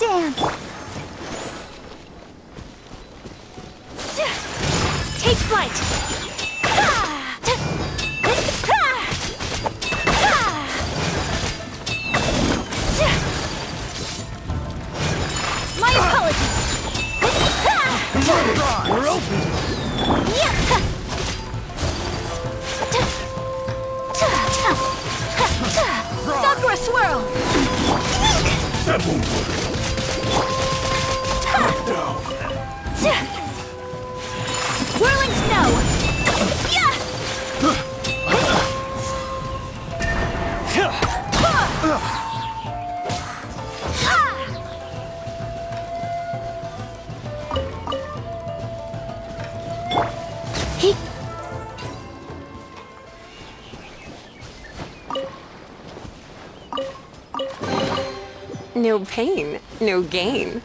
dance! Take flight! My apologies! We're open! Sakura swirl! That won't work. Down. Whirling snow! No pain, no gain.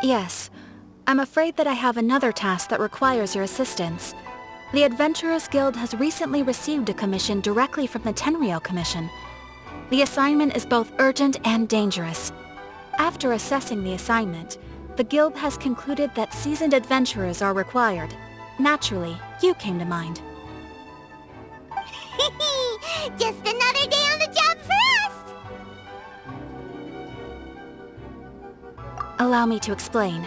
Yes. I'm afraid that I have another task that requires your assistance. The Adventurers Guild has recently received a commission directly from the Tenryou Commission. The assignment is both urgent and dangerous. After assessing the assignment, the Guild has concluded that seasoned adventurers are required. Naturally, you came to mind. Just another day on the job for us! Allow me to explain.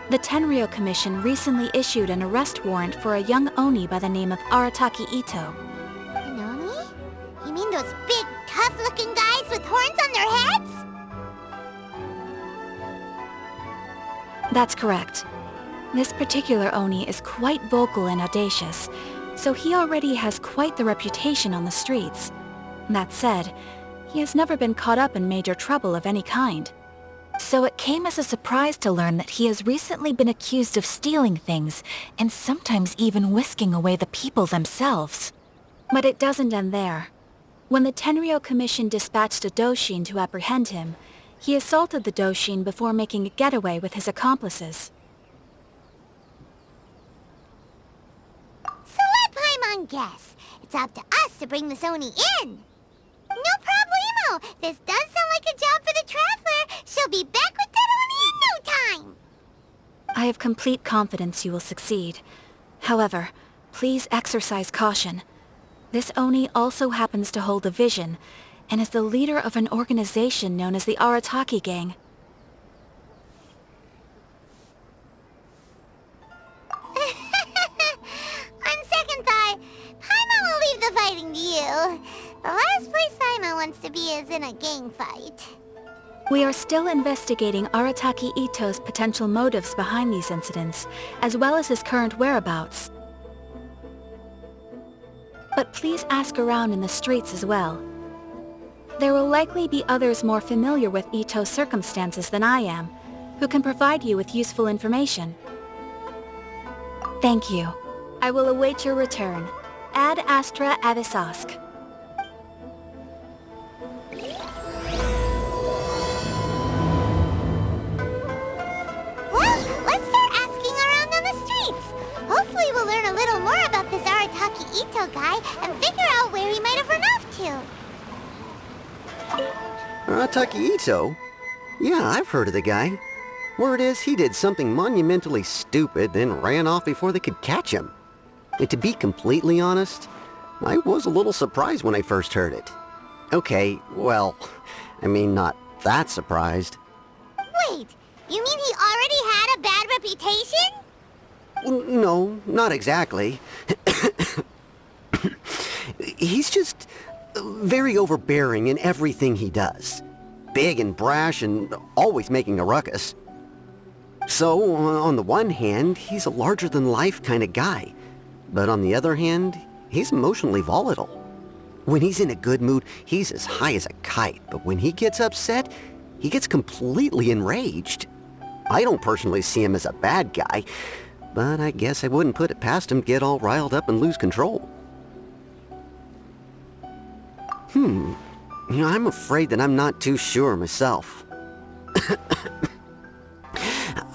The Tenryou Commission recently issued an arrest warrant for a young Oni by the name of Arataki Ito. An Oni? You mean those big, tough-looking guys with horns on their heads? That's correct. This particular Oni is quite vocal and audacious, so he already has quite the reputation on the streets. That said, he has never been caught up in major trouble of any kind. So it came as a surprise to learn that he has recently been accused of stealing things, and sometimes even whisking away the people themselves. But it doesn't end there. When the Tenryou Commission dispatched a Doshin to apprehend him, he assaulted the Doshin before making a getaway with his accomplices. So let Paimon guess. It's up to us to bring this Oni in. No problemo! This does sound like a job for the Traveler. She'll be back with that Oni in no time! I have complete confidence you will succeed. However, Please exercise caution. This Oni also happens to hold a vision, and is the leader of an organization known as the Arataki Gang. On second thought, Paimon will leave the fighting to you. The last place Paimon wants to be is in a gang fight. We are still investigating Arataki Ito's potential motives behind these incidents, as well as his current whereabouts. But please ask around in the streets as well. There will likely be others more familiar with Ito's circumstances than I am, who can provide you with useful information. Thank you. I will await your return. Ad Astra Avisask. Well, let's start asking around on the streets. Hopefully we'll learn a little more about this Arataki Ito guy and figure out where he might have run off to. Arataki Ito? Yeah, I've heard of the guy. Word is he did something monumentally stupid, then ran off before they could catch him. And to be completely honest, I was a little surprised when I first heard it. Okay, well, I mean, not that surprised. Wait, you mean he already had a bad reputation? No, not exactly. He's just very overbearing in everything he does. Big and brash and always making a ruckus. So, on the one hand, he's a larger-than-life kind of guy. But on the other hand, he's emotionally volatile. When he's in a good mood, he's as high as a kite. But when he gets upset, he gets completely enraged. I don't personally see him as a bad guy, but I guess I wouldn't put it past him to get all riled up and lose control. I'm afraid that I'm not too sure myself.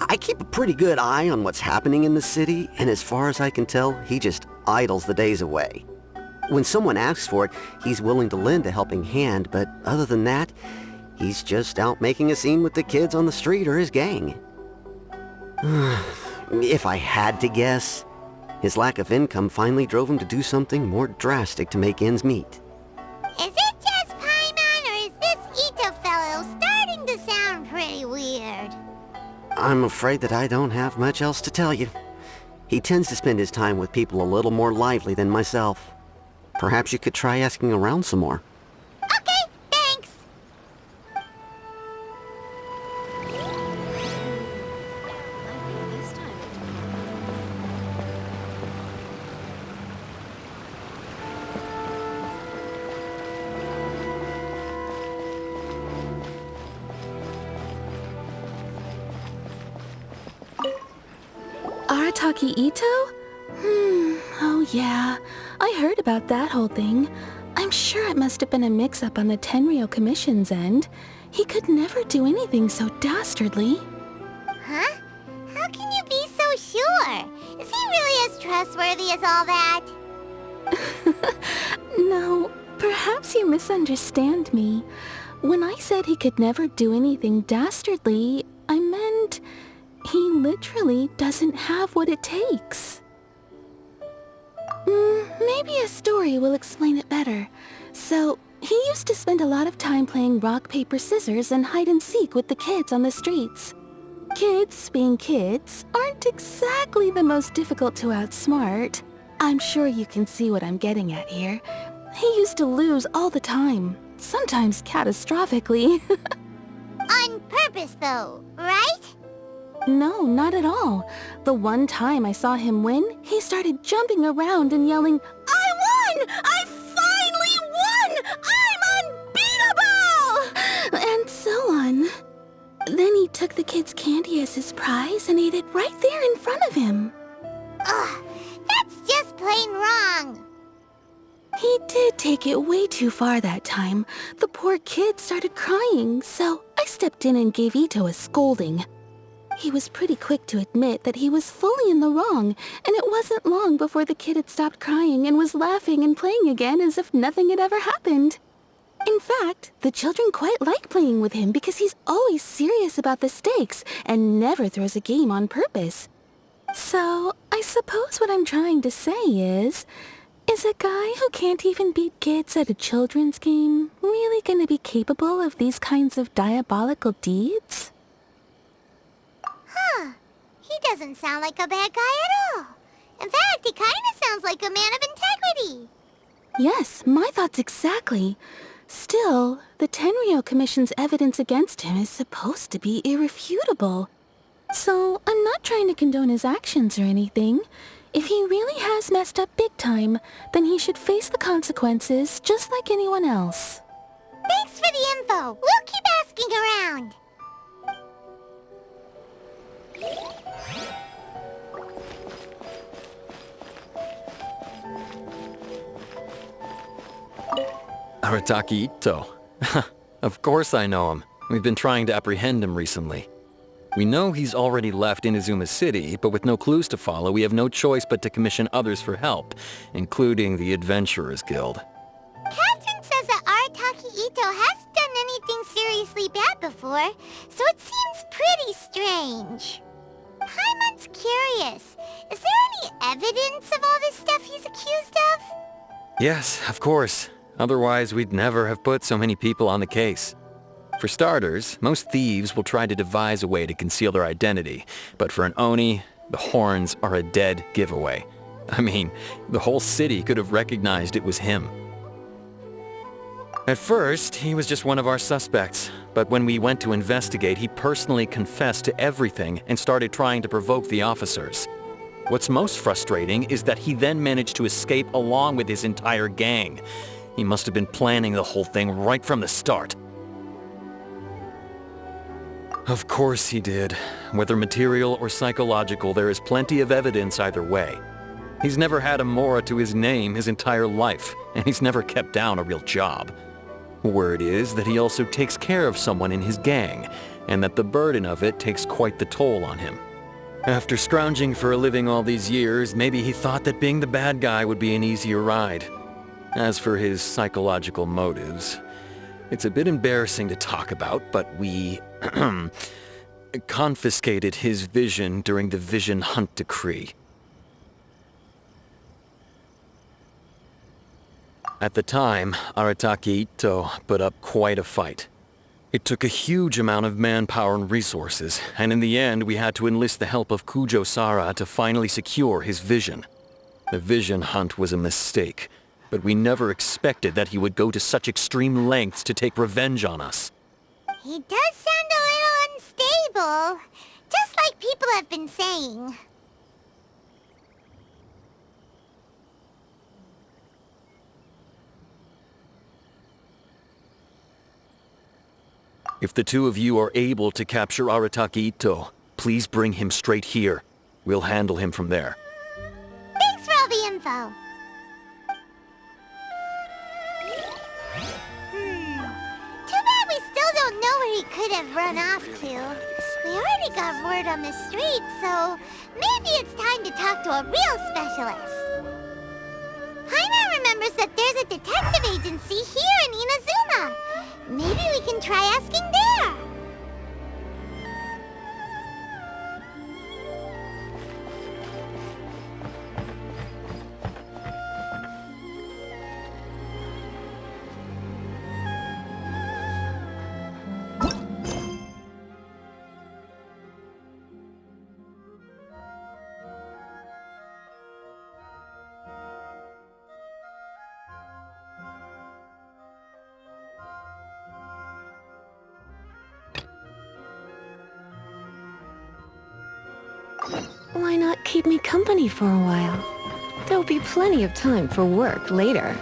I keep a pretty good eye on what's happening in the city, and as far as I can tell, he just idles the days away. When someone asks for it, he's willing to lend a helping hand, but other than that, he's just out making a scene with the kids on the street or his gang. If I had to guess, his lack of income finally drove him to do something more drastic to make ends meet. Is it just Paimon, or is this Ito fellow starting to sound pretty weird? I'm afraid that I don't have much else to tell you. He tends to spend his time with people a little more lively than myself. Perhaps you could try asking around some more. Okay, thanks. Arataki Ito? Oh yeah. I heard about that whole thing. I'm sure it must have been a mix-up on the Tenryou Commission's end. He could never do anything so dastardly. Huh? How can you be so sure? Is he really as trustworthy as all that? No, perhaps you misunderstand me. When I said he could never do anything dastardly, I meant he literally doesn't have what it takes. Maybe a story will explain it better. So, he used to spend a lot of time playing rock, paper, scissors and hide and seek with the kids on the streets. Kids, being kids, aren't exactly the most difficult to outsmart. I'm sure you can see what I'm getting at here. He used to lose all the time, sometimes catastrophically. On purpose, though, right? No, not at all. The one time I saw him win, he started jumping around and yelling, "I won! I finally won! I'm unbeatable!" And so on. Then he took the kid's candy as his prize and ate it right there in front of him. Ugh, that's just plain wrong. He did take it way too far that time. The poor kid started crying, so I stepped in and gave Ito a scolding. He was pretty quick to admit that he was fully in the wrong, and it wasn't long before the kid had stopped crying and was laughing and playing again as if nothing had ever happened. In fact, the children quite like playing with him because he's always serious about the stakes and never throws a game on purpose. So, I suppose what I'm trying to say is a guy who can't even beat kids at a children's game really gonna be capable of these kinds of diabolical deeds? Huh. He doesn't sound like a bad guy at all. In fact, he kinda sounds like a man of integrity. Yes, my thoughts exactly. Still, the Tenryou Commission's evidence against him is supposed to be irrefutable. So, I'm not trying to condone his actions or anything. If he really has messed up big time, then he should face the consequences just like anyone else. Thanks for the info. We'll keep asking around. Arataki Ito. Of course I know him. We've been trying to apprehend him recently. We know he's already left Inazuma City, but with no clues to follow, we have no choice but to commission others for help, including the Adventurers Guild. Catherine says that Arataki Ito hasn't done anything seriously bad before, so it seems pretty strange. Paimon's curious. Is there any evidence of all this stuff he's accused of? Yes, of course. Otherwise, we'd never have put so many people on the case. For starters, most thieves will try to devise a way to conceal their identity, but for an Oni, the horns are a dead giveaway. I mean, the whole city could have recognized it was him. At first, he was just one of our suspects, but when we went to investigate, he personally confessed to everything and started trying to provoke the officers. What's most frustrating is that he then managed to escape along with his entire gang. He must have been planning the whole thing right from the start. Of course he did. Whether material or psychological, there is plenty of evidence either way. He's never had a Mora to his name his entire life, and he's never kept down a real job. Word is that he also takes care of someone in his gang, and that the burden of it takes quite the toll on him. After scrounging for a living all these years, maybe he thought that being the bad guy would be an easier ride. As for his psychological motives, it's a bit embarrassing to talk about, but we confiscated his vision during the Vision Hunt Decree. At the time, Arataki Ito put up quite a fight. It took a huge amount of manpower and resources, and in the end we had to enlist the help of Kujo Sara to finally secure his vision. The Vision Hunt was a mistake, but we never expected that he would go to such extreme lengths to take revenge on us. He does sound a little unstable, just like people have been saying. If the two of you are able to capture Arataki Ito, please bring him straight here. We'll handle him from there. Thanks for all the info. Too bad we still don't know where he could have run off to. We already got word on the street, so maybe it's time to talk to a real specialist. Paimon remembers that there's a detective agency here in Inazuma. Maybe we can try asking there. Why not keep me company for a while? There'll be plenty of time for work later.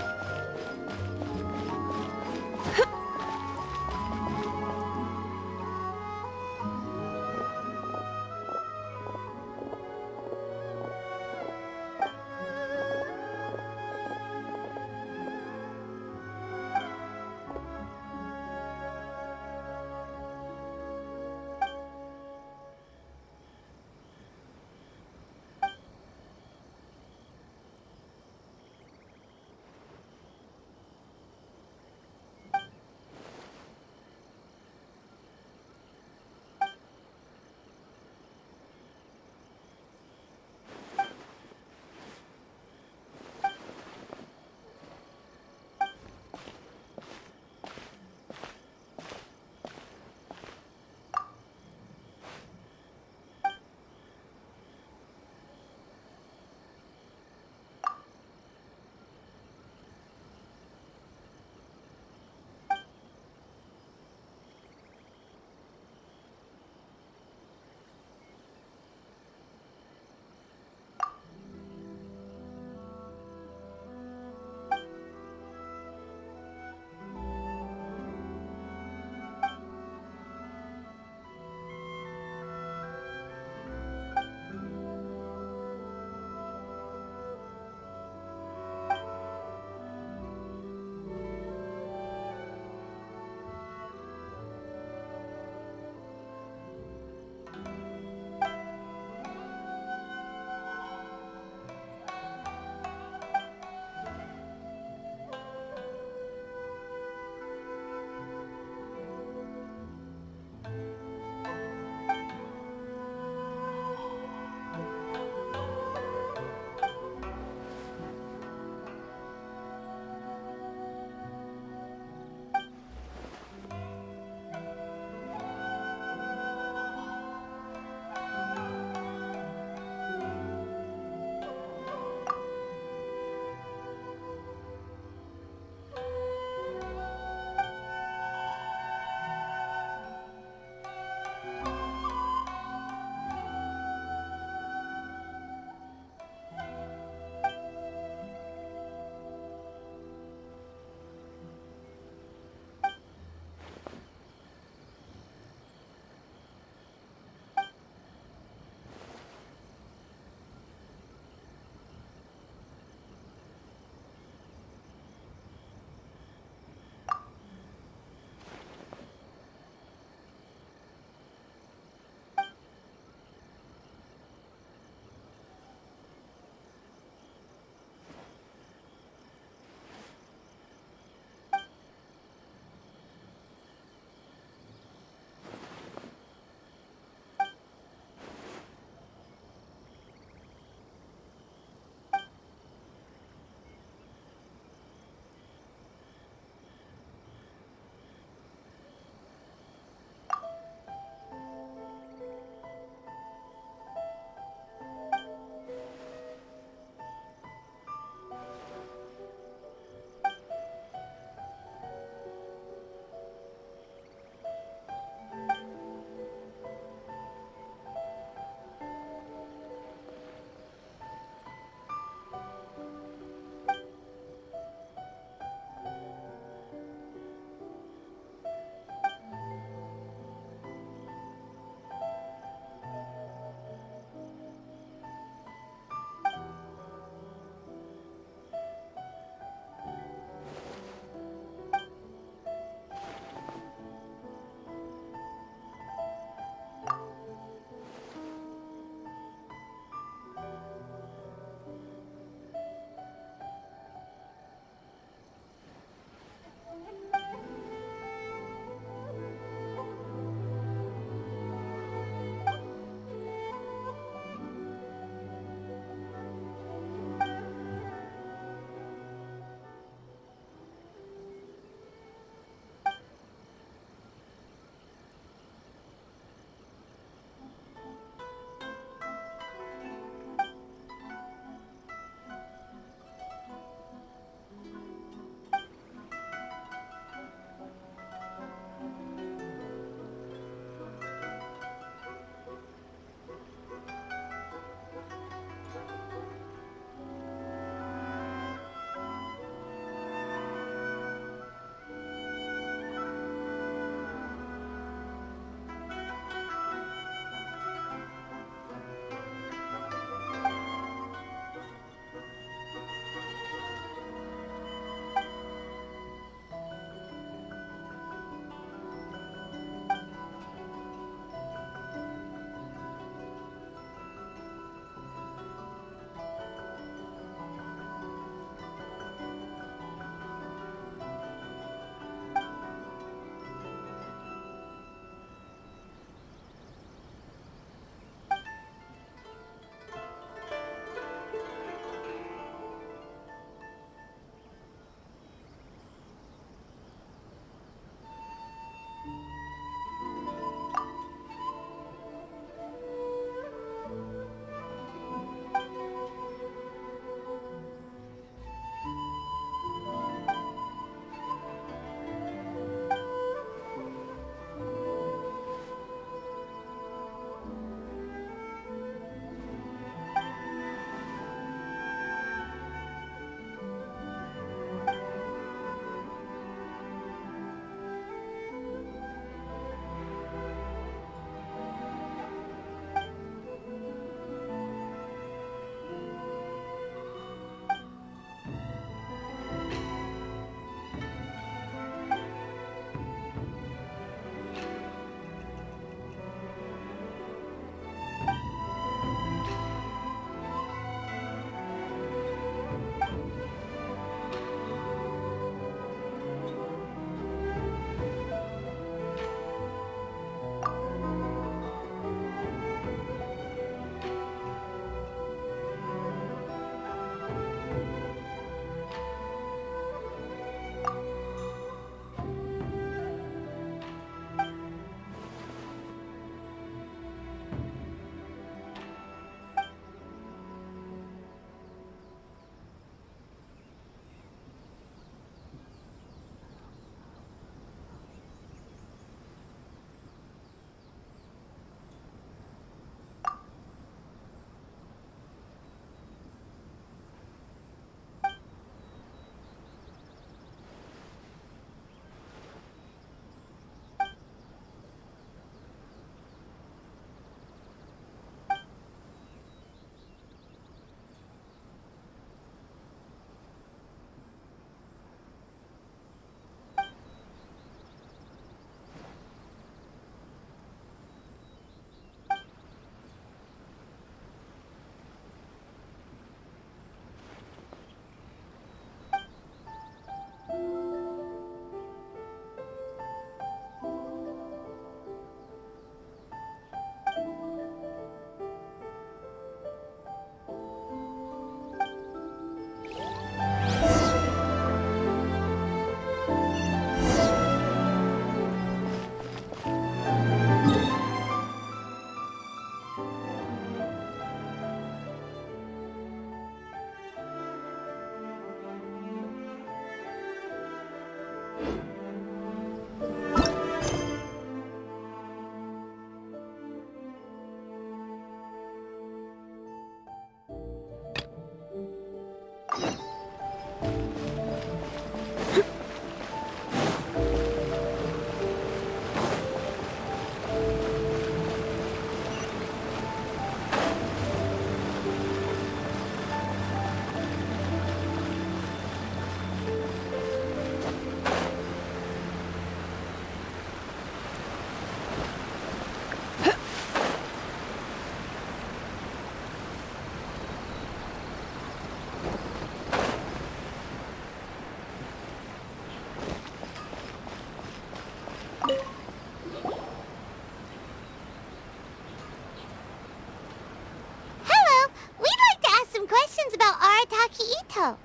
Ito?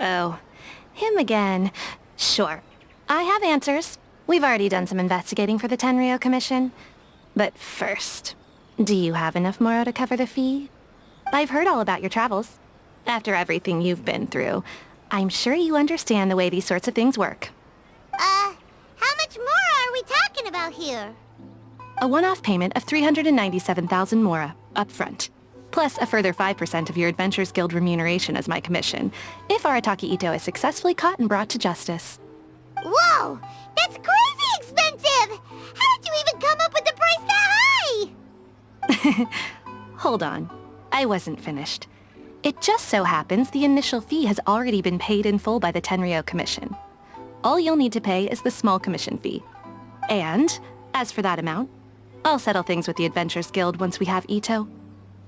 Oh, him again. Sure. I have answers. We've already done some investigating for the Tenryou Commission. But first, do you have enough moro to cover the fee? I've heard all about your travels. After everything you've been through, I'm sure you understand the way these sorts of things work. How much more are we talking about here? A one-off payment of 397,000 mora, up front. Plus a further 5% of your Adventures Guild remuneration as my commission, if Arataki Ito is successfully caught and brought to justice. Whoa! That's crazy expensive! How did you even come up with the price that high? Hold on. I wasn't finished. It just so happens the initial fee has already been paid in full by the Tenryou Commission. All you'll need to pay is the small commission fee. And, as for that amount, I'll settle things with the Adventures Guild once we have Ito.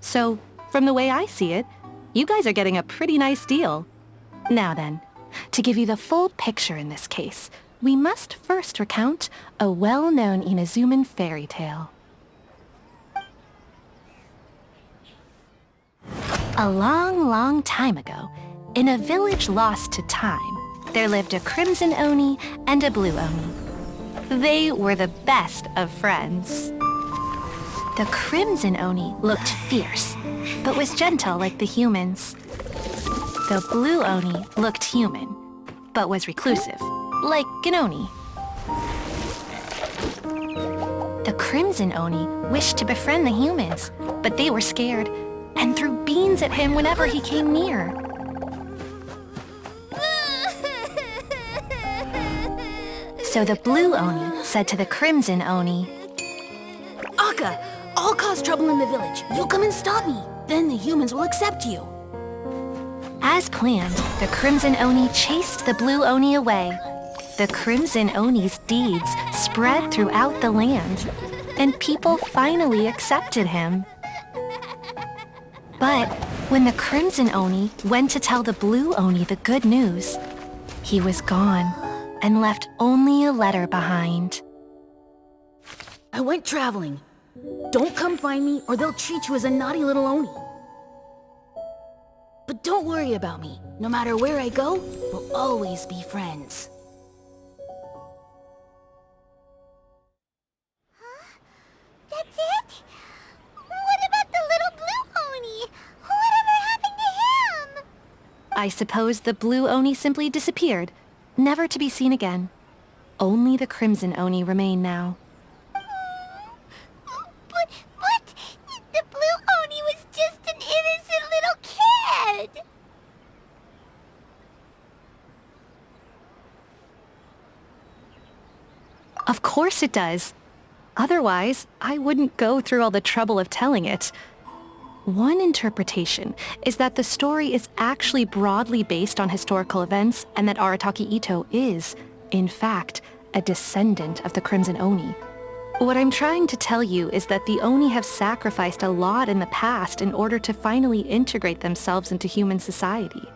So, from the way I see it, you guys are getting a pretty nice deal. Now then, to give you the full picture in this case, we must first recount a well-known Inazuman fairy tale. A long, long time ago, in a village lost to time, there lived a crimson oni and a blue oni. They were the best of friends. The crimson oni looked fierce, but was gentle like the humans. The blue oni looked human, but was reclusive, like an oni. The crimson oni wished to befriend the humans, but they were scared and threw beans at him whenever he came near. So the blue oni said to the crimson oni, Akka, I'll cause trouble in the village. You'll come and stop me. Then the humans will accept you. As planned, the crimson oni chased the blue oni away. The crimson oni's deeds spread throughout the land, and people finally accepted him. But when the crimson oni went to tell the blue oni the good news, he was gone and left only a letter behind. I went traveling. Don't come find me or they'll treat you as a naughty little oni. But don't worry about me. No matter where I go, we'll always be friends. That's it? What about the little blue oni? Whatever happened to him? I suppose the blue oni simply disappeared, never to be seen again. Only the crimson oni remain now. But the blue oni was just an innocent little kid. Of course it does. Otherwise, I wouldn't go through all the trouble of telling it. One interpretation is that the story is actually broadly based on historical events and that Arataki Ito is, in fact, a descendant of the Crimson Oni. What I'm trying to tell you is that the Oni have sacrificed a lot in the past in order to finally integrate themselves into human society.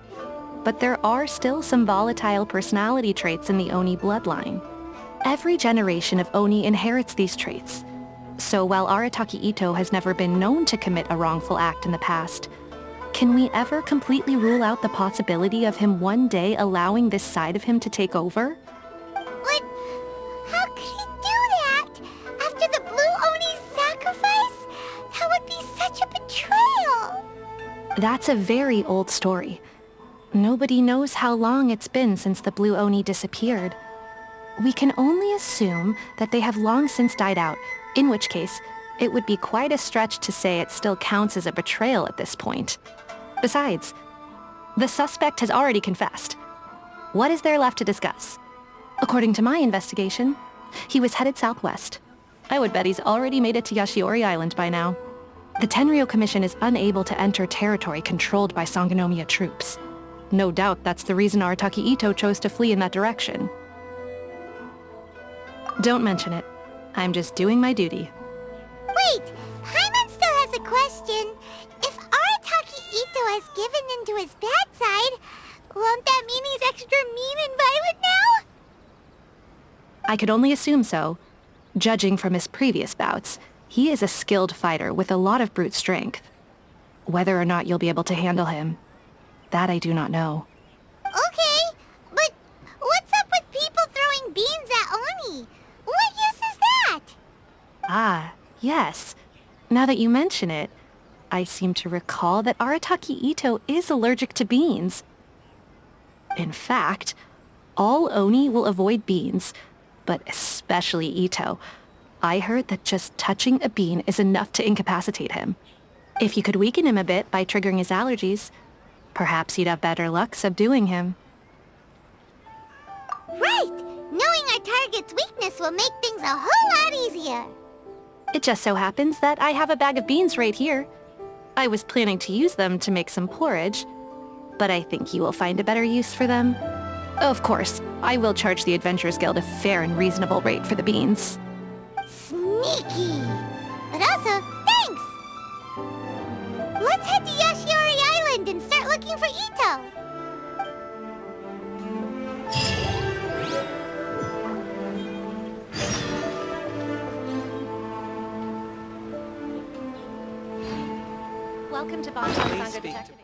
But there are still some volatile personality traits in the Oni bloodline. Every generation of Oni inherits these traits. So while Arataki Ito has never been known to commit a wrongful act in the past, can we ever completely rule out the possibility of him one day allowing this side of him to take over? But how could he do that? After the blue oni's sacrifice? That would be such a betrayal. That's a very old story. Nobody knows how long it's been since the blue Oni disappeared. We can only assume that they have long since died out, in which case, it would be quite a stretch to say it still counts as a betrayal at this point. Besides, the suspect has already confessed. What is there left to discuss? According to my investigation, he was headed southwest. I would bet he's already made it to Yashiori Island by now. The Tenryou Commission is unable to enter territory controlled by Sangonomiya troops. No doubt that's the reason Arataki Ito chose to flee in that direction. Don't mention it. I'm just doing my duty. Wait, Paimon still has a question. If Arataki Ito has given in to his bad side, won't that mean he's extra mean and violent now? I could only assume so. Judging from his previous bouts, he is a skilled fighter with a lot of brute strength. Whether or not you'll be able to handle him, that I do not know. Okay, but what's up with people throwing beans at Oni? What use is that? Ah, yes. Now that you mention it, I seem to recall that Arataki Ito is allergic to beans. In fact, all Oni will avoid beans, but especially Ito. I heard that just touching a bean is enough to incapacitate him. If you could weaken him a bit by triggering his allergies, perhaps you'd have better luck subduing him. Right! Knowing our target's weakness will make things a whole lot easier. It just so happens that I have a bag of beans right here. I was planning to use them to make some porridge, but I think you will find a better use for them. Of course, I will charge the Adventurers Guild a fair and reasonable rate for the beans. Sneaky! But also, thanks! Let's head to Yashiori Island and start looking for Ito! Welcome to Bonsai Detective.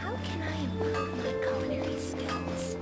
How can I improve my culinary skills?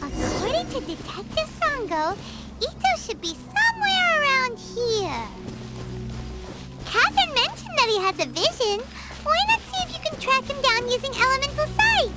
According to Detective Sango, Ito should be somewhere around here. Catherine mentioned that he has a vision. Why not see if you can track him down using elemental sight?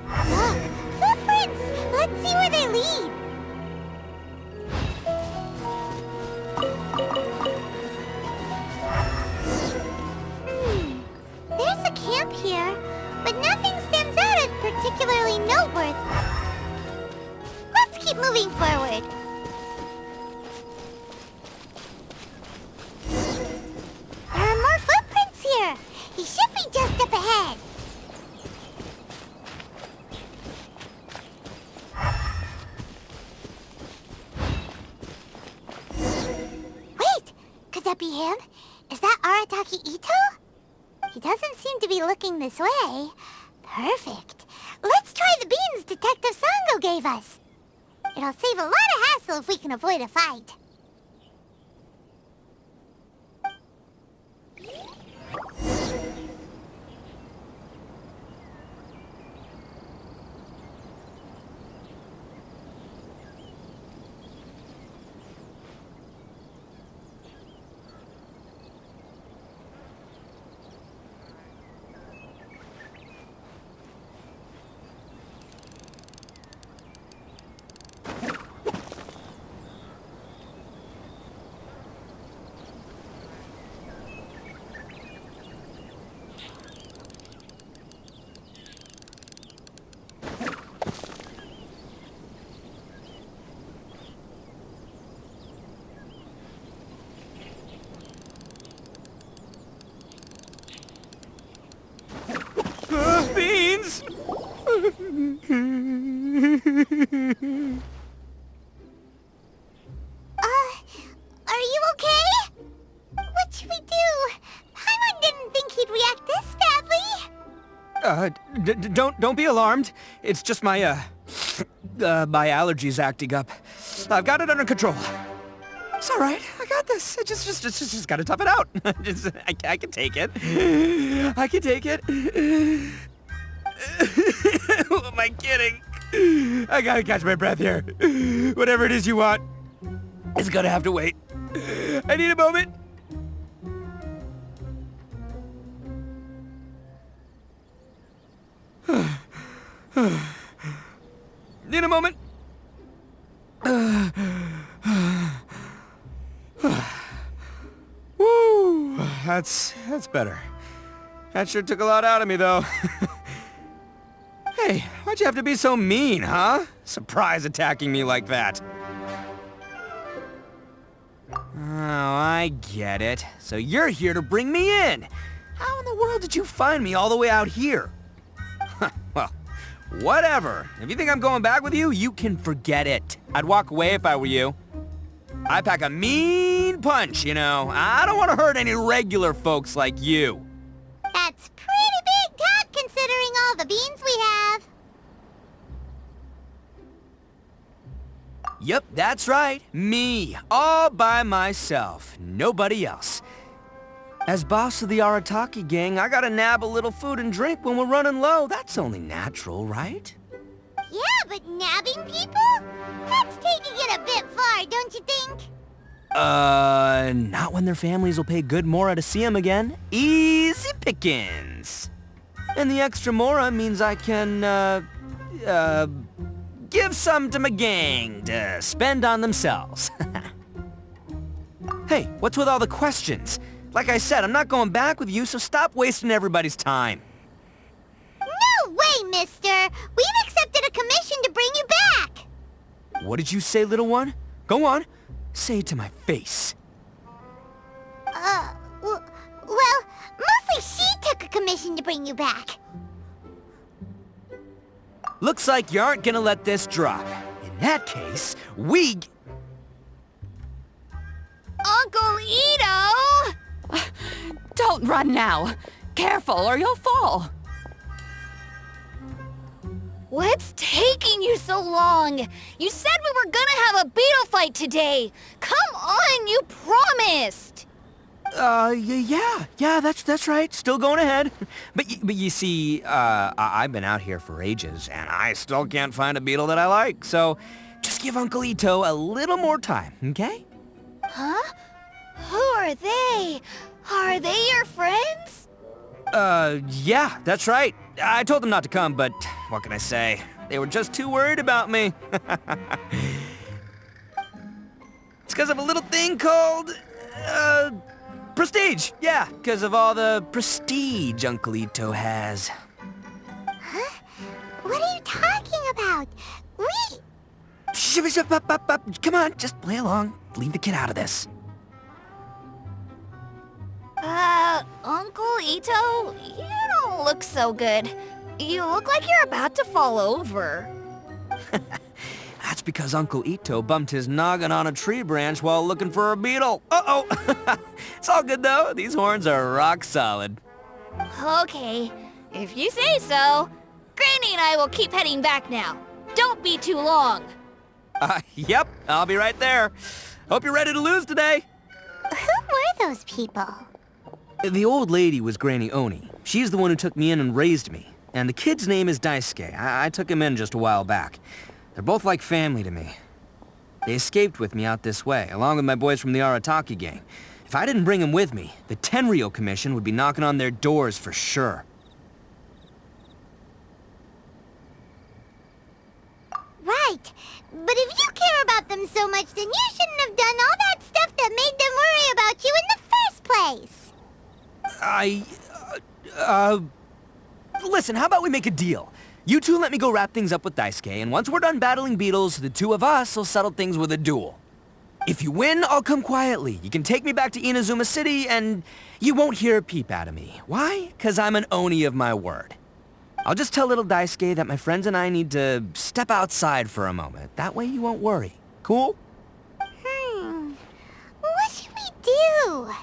Look! Footprints! Let's see where they lead! There's a camp here, but nothing stands out as particularly noteworthy. Let's keep moving forward. There are more footprints here. He should be just up ahead. that be him? Is that Arataki Ito? He doesn't seem to be looking this way. Perfect. Let's try the beans Detective Sango gave us. It'll save a lot of hassle if we can avoid a fight. Beans! Are you okay? What should we do? Paimon didn't think he'd react this badly. Don't be alarmed. It's just my my allergies acting up. I've got it under control. It's all right. I got this. I just gotta tough it out. I can take it. I can take it. Who am I kidding? I gotta catch my breath here. Whatever it is you want, it's gonna have to wait. I need a moment. Need a moment. Woo, that's better. That sure took a lot out of me, though. Hey, why'd you have to be so mean, huh? Surprise attacking me like that. Oh, I get it. So you're here to bring me in. How in the world did you find me all the way out here? Well, whatever. If you think I'm going back with you, you can forget it. I'd walk away if I were you. I pack a mean punch, you know. I don't want to hurt any regular folks like you. That's pretty big talk considering all the beans we have. Yep, that's right. Me. All by myself. Nobody else. As boss of the Arataki gang, I gotta nab a little food and drink when we're running low. That's only natural, right? Yeah, but nabbing people? That's taking it a bit far, don't you think? Not when their families will pay good mora to see them again. Easy pickings. And the extra mora means I can, give some to my gang to spend on themselves. Hey, what's with all the questions? Like I said, I'm not going back with you, so stop wasting everybody's time. No way, mister! We've accepted a commission to bring you back! What did you say, little one? Go on. Say it to my face. Well, mostly she took a commission to bring you back. Looks like you aren't gonna let this drop. In that case, we... Uncle Ito! Don't run now. Careful or you'll fall. What's taking you so long? You said we were gonna have a beetle fight today. Come on, you promised. Yeah, that's right. Still going ahead. But you see, I've been out here for ages, and I still can't find a beetle that I like. So, just give Uncle Ito a little more time, okay? Huh? Who are they? Are they your friends? Yeah, that's right. I told them not to come, but what can I say? They were just too worried about me. It's because of a little thing called, prestige. Yeah, because of all the prestige Uncle Ito has. Huh? What are you talking about? Come on, just play along. Leave the kid out of this. Uncle Ito, you don't look so good. You look like you're about to fall over. That's because Uncle Ito bumped his noggin on a tree branch while looking for a beetle. Uh-oh! It's all good, though. These horns are rock solid. Okay, if you say so. Granny and I will keep heading back now. Don't be too long. Yep, I'll be right there. Hope you're ready to lose today. Who were those people? The old lady was Granny Oni. She's the one who took me in and raised me. And the kid's name is Daisuke. I took him in just a while back. They're both like family to me. They escaped with me out this way, along with my boys from the Arataki gang. If I didn't bring them with me, the Tenryou Commission would be knocking on their doors for sure. Right. But if you care about them so much, then you shouldn't have done all that stuff that made them worry about you in the first place. Listen, how about we make a deal? You two let me go wrap things up with Daisuke, and once we're done battling beetles, the two of us will settle things with a duel. If you win, I'll come quietly. You can take me back to Inazuma City, and you won't hear a peep out of me. Why? 'Cause I'm an Oni of my word. I'll just tell little Daisuke that my friends and I need to step outside for a moment. That way you won't worry. Cool? What should we do?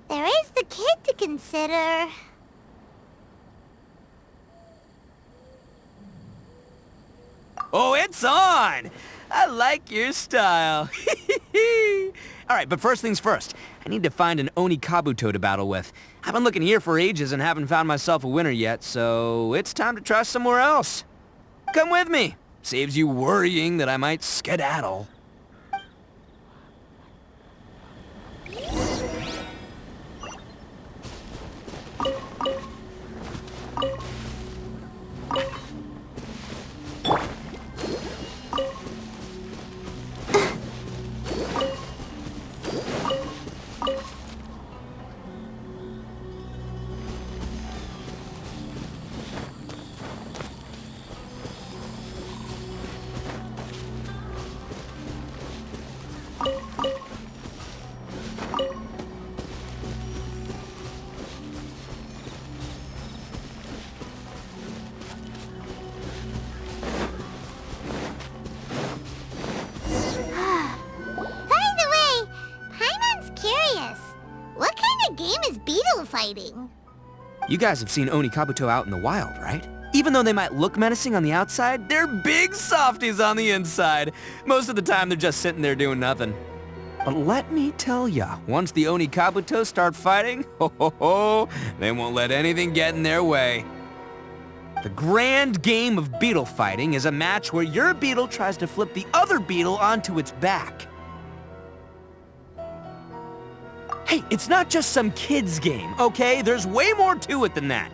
There is the kid to consider. Oh, it's on! I like your style. Alright, but first things first. I need to find an Oni Kabuto to battle with. I've been looking here for ages and haven't found myself a winner yet, so it's time to try somewhere else. Come with me. Saves you worrying that I might skedaddle. Fighting. You guys have seen Oni Kabuto out in the wild, right? Even though they might look menacing on the outside, they're big softies on the inside. Most of the time, they're just sitting there doing nothing. But let me tell ya, once the Oni Kabuto start fighting, they won't let anything get in their way. The grand game of beetle fighting is a match where your beetle tries to flip the other beetle onto its back. Hey, it's not just some kid's game, okay? There's way more to it than that.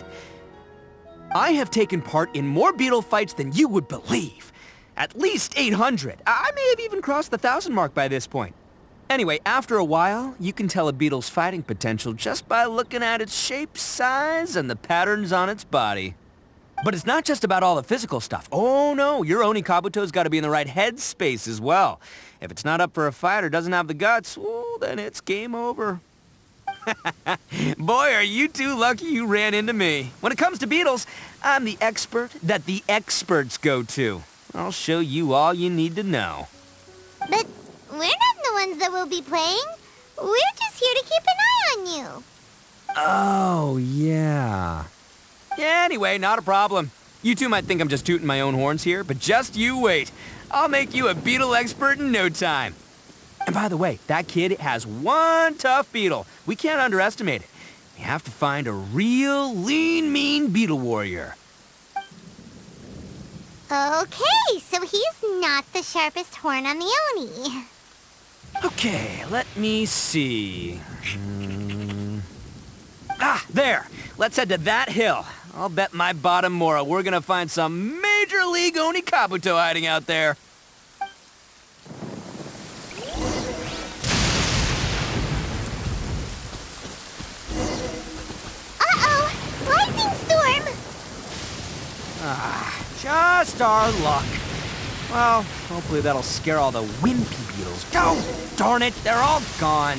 I have taken part in more beetle fights than you would believe. At least 800. I may have even crossed the 1,000 mark by this point. Anyway, after a while, you can tell a beetle's fighting potential just by looking at its shape, size, and the patterns on its body. But it's not just about all the physical stuff. Oh no, your Oni Kabuto's got to be in the right headspace as well. If it's not up for a fight or doesn't have the guts, well, then it's game over. Boy, are you two lucky you ran into me. When it comes to beetles, I'm the expert that the experts go to. I'll show you all you need to know. But we're not the ones that will be playing. We're just here to keep an eye on you. Oh, yeah. Yeah, anyway, not a problem. You two might think I'm just tooting my own horns here, but just you wait. I'll make you a beetle expert in no time. And by the way, that kid has one tough beetle. We can't underestimate it. We have to find a real lean, mean beetle warrior. Okay, so he's not the sharpest horn on the Oni. Okay, let me see. Ah, there. Let's head to that hill. I'll bet my bottom Mora we're gonna find some Major League Oni Kabuto hiding out there. Uh-oh! Lightning storm! Just our luck. Well, hopefully that'll scare all the wimpy beetles. Oh, darn it, they're all gone.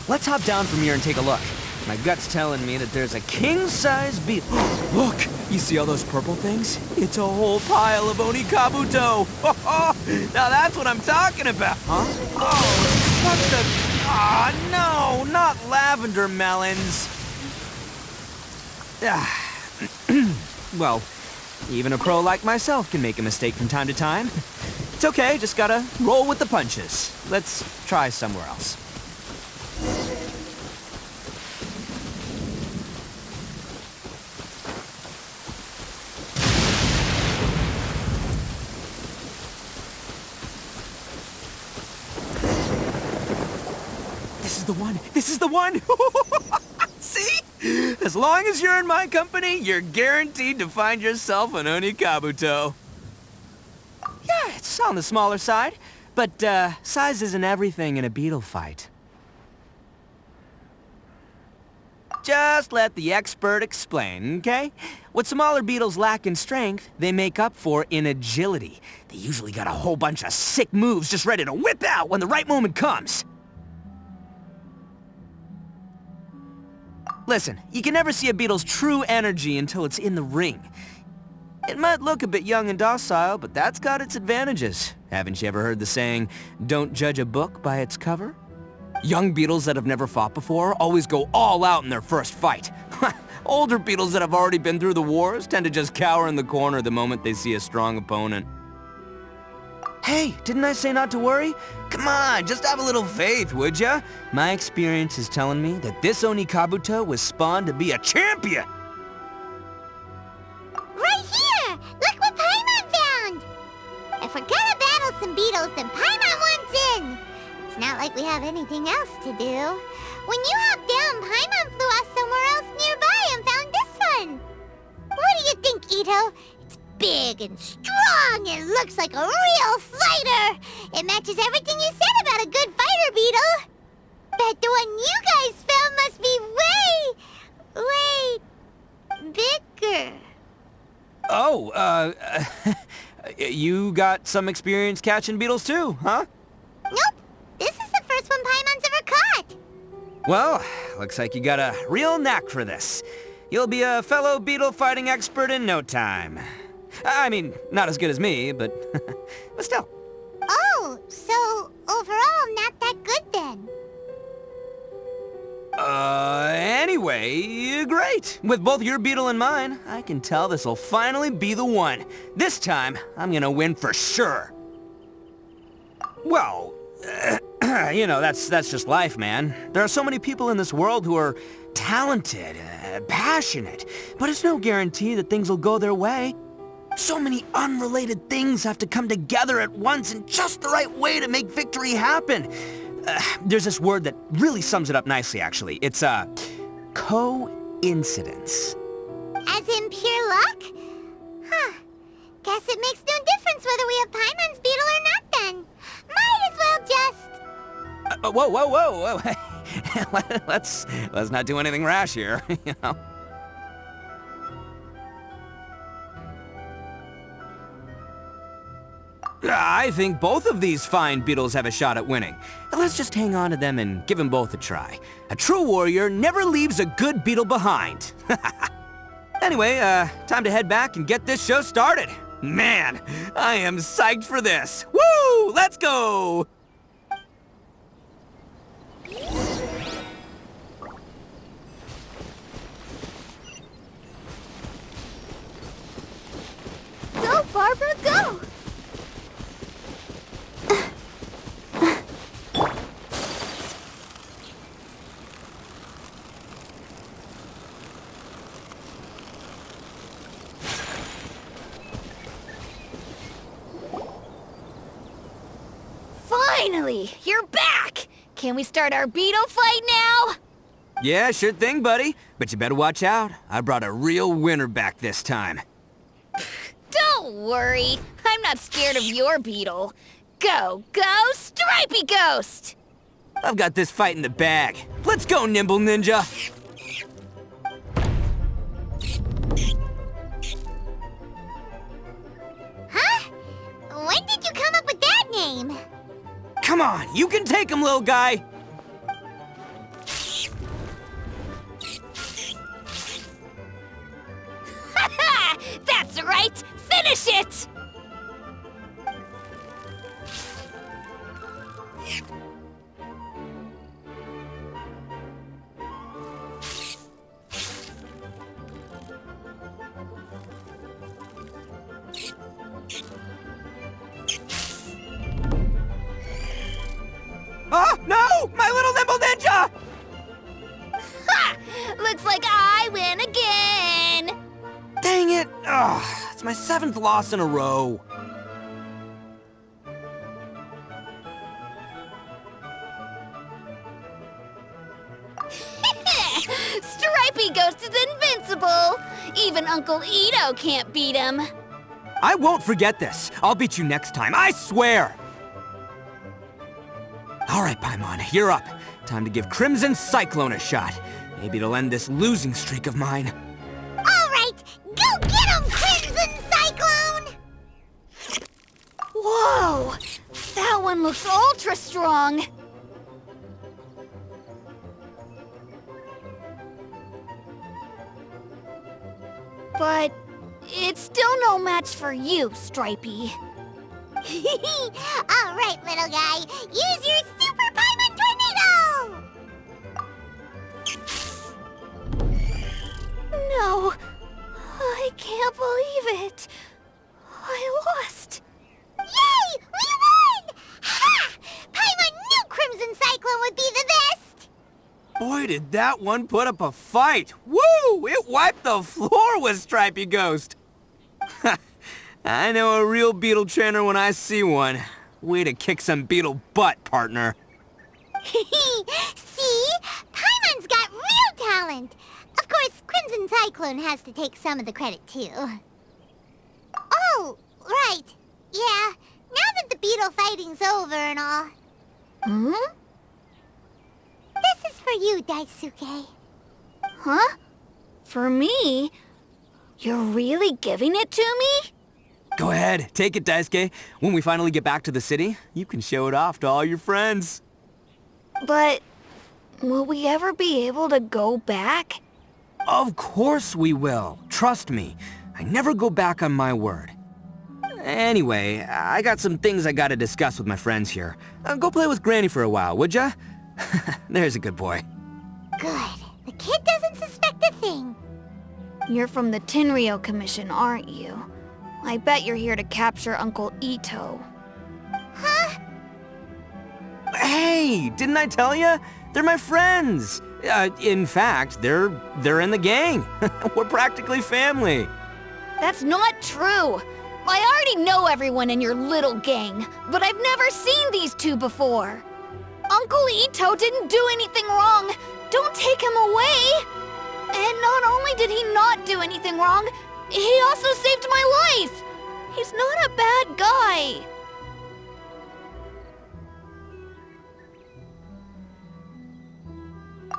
Let's hop down from here and take a look. My gut's telling me that there's a king-size beetle. Look! You see all those purple things? It's a whole pile of Onikabuto! Now that's what I'm talking about! Huh? Oh, what the... Ah, no! Not lavender melons! Well, even a pro like myself can make a mistake from time to time. It's okay, just gotta roll with the punches. Let's try somewhere else. This is the one! This is the one! See? As long as you're in my company, you're guaranteed to find yourself an Onikabuto. Yeah, it's on the smaller side, but size isn't everything in a beetle fight. Just let the expert explain, okay? What smaller beetles lack in strength, they make up for in agility. They usually got a whole bunch of sick moves just ready to whip out when the right moment comes. Listen, you can never see a beetle's true energy until it's in the ring. It might look a bit young and docile, but that's got its advantages. Haven't you ever heard the saying, don't judge a book by its cover? Young beetles that have never fought before always go all out in their first fight. Older beetles that have already been through the wars tend to just cower in the corner the moment they see a strong opponent. Hey, didn't I say not to worry? Come on, just have a little faith, would ya? My experience is telling me that this Onikabuto was spawned to be a champion! Right here! Look what Paimon found! If we're gonna battle some beetles, then Paimon wants in! It's not like we have anything else to do. When you hopped down, Paimon flew off somewhere else nearby and found this one! What do you think, Ito? Big and strong and looks like a real fighter! It matches everything you said about a good fighter, Beetle! Bet the one you guys found must be way bigger. Oh, you got some experience catching beetles too, huh? Nope, this is the first one Paimon's ever caught. Well, looks like you got a real knack for this. You'll be a fellow beetle fighting expert in no time. I mean, not as good as me, but still. Oh, so overall not that good then. Anyway, great. With both your beetle and mine, I can tell this'll finally be the one. This time, I'm gonna win for sure. Well, you know, that's just life, man. There are so many people in this world who are talented, passionate, but it's no guarantee that things will go their way. So many unrelated things have to come together at once in just the right way to make victory happen. There's this word that really sums it up nicely, actually. It's, coincidence. As in pure luck? Huh. Guess it makes no difference whether we have Paimon's beetle or not then. Might as well just... Whoa. Let's not do anything rash here, you know? I think both of these fine beetles have a shot at winning. Let's just hang on to them and give them both a try. A true warrior never leaves a good beetle behind. Anyway, time to head back and get this show started. Man, I am psyched for this. Woo! Let's go! Go, Barbara, go! Finally! You're back! Can we start our beetle fight now? Yeah, sure thing, buddy. But you better watch out. I brought a real winner back this time. Don't worry. I'm not scared of your beetle. Go, Stripey Ghost! I've got this fight in the bag. Let's go, Nimble Ninja! Huh? When did you come up with that name? Come on, you can take him, little guy! finish it! Oh, no! My little nimble ninja! Ha! Looks like I win again! Dang it! Ugh, it's my 7th loss in a row. Stripey Ghost is invincible! Even Uncle Ito can't beat him. I won't forget this. I'll beat you next time, I swear! All right, Paimon, you're up. Time to give Crimson Cyclone a shot. Maybe it'll end this losing streak of mine. All right, go get him, Crimson Cyclone! Whoa! That one looks ultra strong! But it's still no match for you, Stripey. All right, little guy, use your Super Paimon Tornado! No, I can't believe it. I lost. Yay! We won! Ha! Paimon knew Crimson Cyclone would be the best! Boy, did that one put up a fight. Woo! It wiped the floor with Stripey Ghost. I know a real beetle trainer when I see one. Way to kick some beetle butt, partner. See? Paimon's got real talent. Of course, Crimson Cyclone has to take some of the credit, too. Oh, right. Yeah, now that the beetle fighting's over and all. Hmm? This is for you, Daisuke. Huh? For me? You're really giving it to me? Go ahead, take it, Daisuke. When we finally get back to the city, you can show it off to all your friends. But will we ever be able to go back? Of course we will. Trust me. I never go back on my word. Anyway, I got some things I gotta discuss with my friends here. Go play with Granny for a while, would ya? There's a good boy. Good. The kid doesn't suspect a thing. You're from the Tenryou Commission, aren't you? I bet you're here to capture Uncle Ito. Huh? Hey, didn't I tell ya? They're my friends. In fact, they're in the gang. We're practically family. That's not true. I already know everyone in your little gang, but I've never seen these two before. Uncle Ito didn't do anything wrong. Don't take him away. And not only did he not do anything wrong, he also saved my life. He's not a bad guy.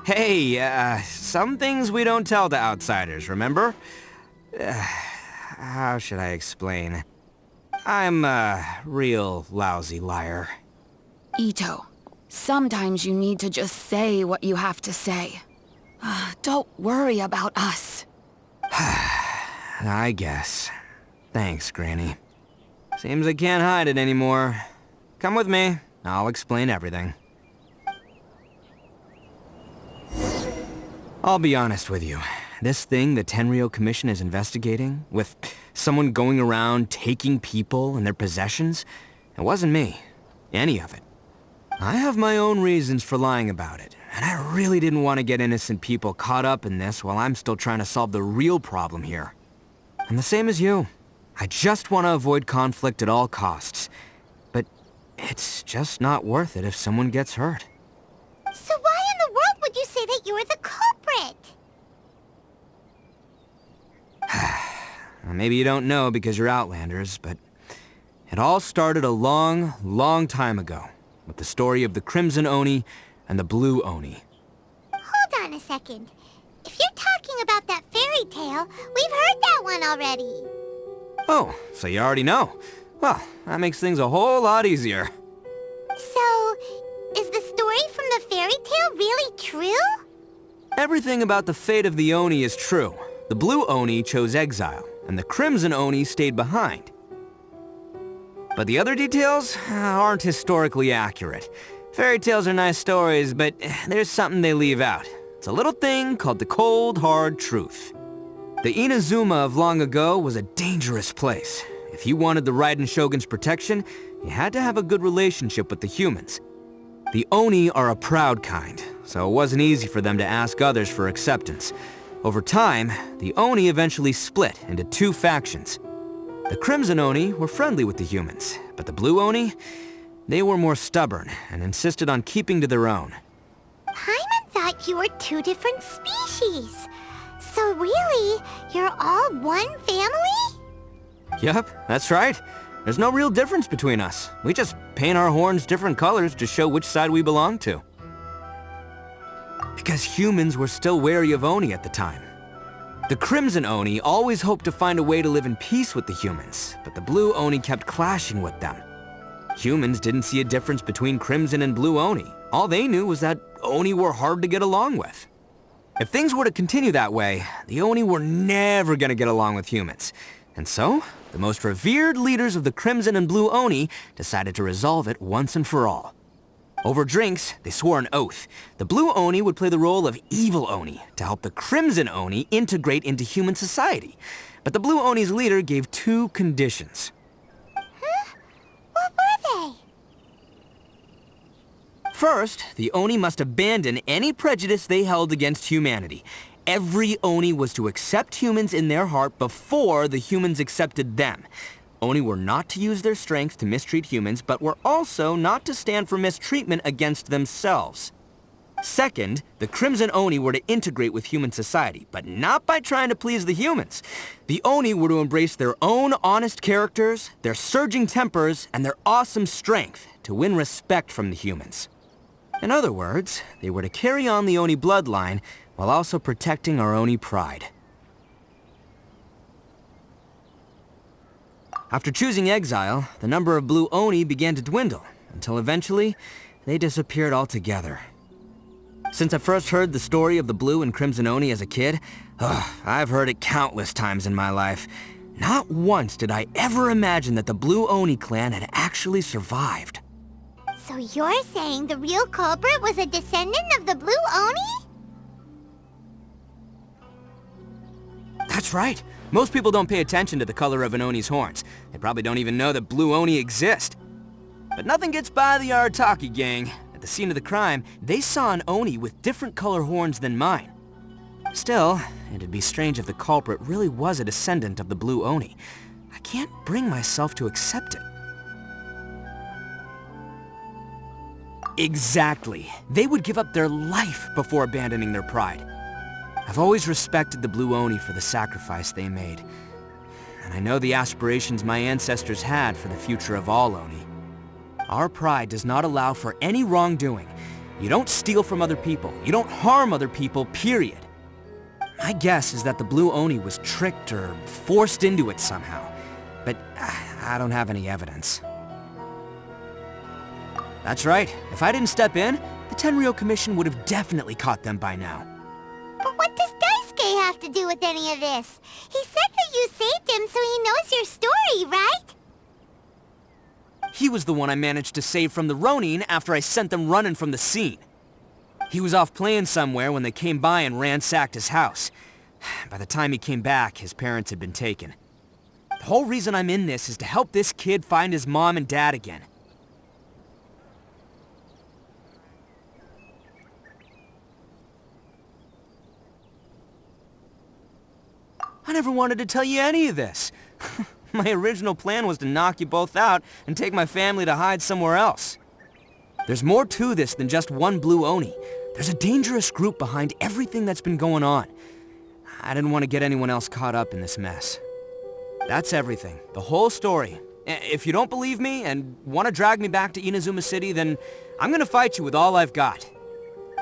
Hey, some things we don't tell to outsiders, remember? How should I explain? I'm a real lousy liar. Ito, sometimes you need to just say what you have to say. Don't worry about us. I guess. Thanks, Granny. Seems I can't hide it anymore. Come with me. I'll explain everything. I'll be honest with you. This thing the Tenryou Commission is investigating, with someone going around taking people and their possessions, it wasn't me. Any of it. I have my own reasons for lying about it, and I really didn't want to get innocent people caught up in this while I'm still trying to solve the real problem here. I'm the same as you. I just want to avoid conflict at all costs. But it's just not worth it if someone gets hurt. So why in the world would you say that you were the culprit? Maybe you don't know because you're Outlanders, but it all started a long, long time ago with the story of the Crimson Oni and the Blue Oni. Hold on a second. If you're talking about that fairy tale, we've heard that one already. Oh, so you already know. Well, that makes things a whole lot easier. So, is the story from the fairy tale really true? Everything about the fate of the Oni is true. The Blue Oni chose exile, and the Crimson Oni stayed behind. But the other details aren't historically accurate. Fairy tales are nice stories, but there's something they leave out. It's a little thing called the cold, hard truth. The Inazuma of long ago was a dangerous place. If you wanted the Raiden Shogun's protection, you had to have a good relationship with the humans. The Oni are a proud kind, so it wasn't easy for them to ask others for acceptance. Over time, the Oni eventually split into two factions. The Crimson Oni were friendly with the humans, but the Blue Oni, they were more stubborn and insisted on keeping to their own. Paimon thought you were two different species. So really, you're all one family? Yup, that's right. There's no real difference between us. We just paint our horns different colors to show which side we belong to. Because humans were still wary of Oni at the time. The Crimson Oni always hoped to find a way to live in peace with the humans, but the Blue Oni kept clashing with them. Humans didn't see a difference between Crimson and Blue Oni. All they knew was that Oni were hard to get along with. If things were to continue that way, the Oni were never gonna get along with humans. And so, the most revered leaders of the Crimson and Blue Oni decided to resolve it once and for all. Over drinks, they swore an oath. The Blue Oni would play the role of evil Oni to help the Crimson Oni integrate into human society. But the Blue Oni's leader gave two conditions. Huh? What were they? First, the Oni must abandon any prejudice they held against humanity. Every Oni was to accept humans in their heart before the humans accepted them. Oni were not to use their strength to mistreat humans, but were also not to stand for mistreatment against themselves. Second, the Crimson Oni were to integrate with human society, but not by trying to please the humans. The Oni were to embrace their own honest characters, their surging tempers, and their awesome strength to win respect from the humans. In other words, they were to carry on the Oni bloodline while also protecting our Oni pride. After choosing exile, the number of Blue Oni began to dwindle, until eventually, they disappeared altogether. Since I first heard the story of the Blue and Crimson Oni as a kid, I've heard it countless times in my life. Not once did I ever imagine that the Blue Oni clan had actually survived. So you're saying the real culprit was a descendant of the Blue Oni? That's right. Most people don't pay attention to the color of an Oni's horns. They probably don't even know that Blue Oni exist. But nothing gets by the Arataki gang. At the scene of the crime, they saw an Oni with different color horns than mine. Still, it'd be strange if the culprit really was a descendant of the Blue Oni. I can't bring myself to accept it. Exactly. They would give up their life before abandoning their pride. I've always respected the Blue Oni for the sacrifice they made. And I know the aspirations my ancestors had for the future of all Oni. Our pride does not allow for any wrongdoing. You don't steal from other people. You don't harm other people, period. My guess is that the Blue Oni was tricked or forced into it somehow. But I don't have any evidence. That's right. If I didn't step in, the Tenryou Commission would have definitely caught them by now. But what does Daisuke have to do with any of this? He said that you saved him so he knows your story, right? He was the one I managed to save from the Ronin after I sent them running from the scene. He was off playing somewhere when they came by and ransacked his house. By the time he came back, his parents had been taken. The whole reason I'm in this is to help this kid find his mom and dad again. I never wanted to tell you any of this. My original plan was to knock you both out and take my family to hide somewhere else. There's more to this than just one Blue Oni. There's a dangerous group behind everything that's been going on. I didn't want to get anyone else caught up in this mess. That's everything. The whole story. If you don't believe me and want to drag me back to Inazuma City, then I'm going to fight you with all I've got.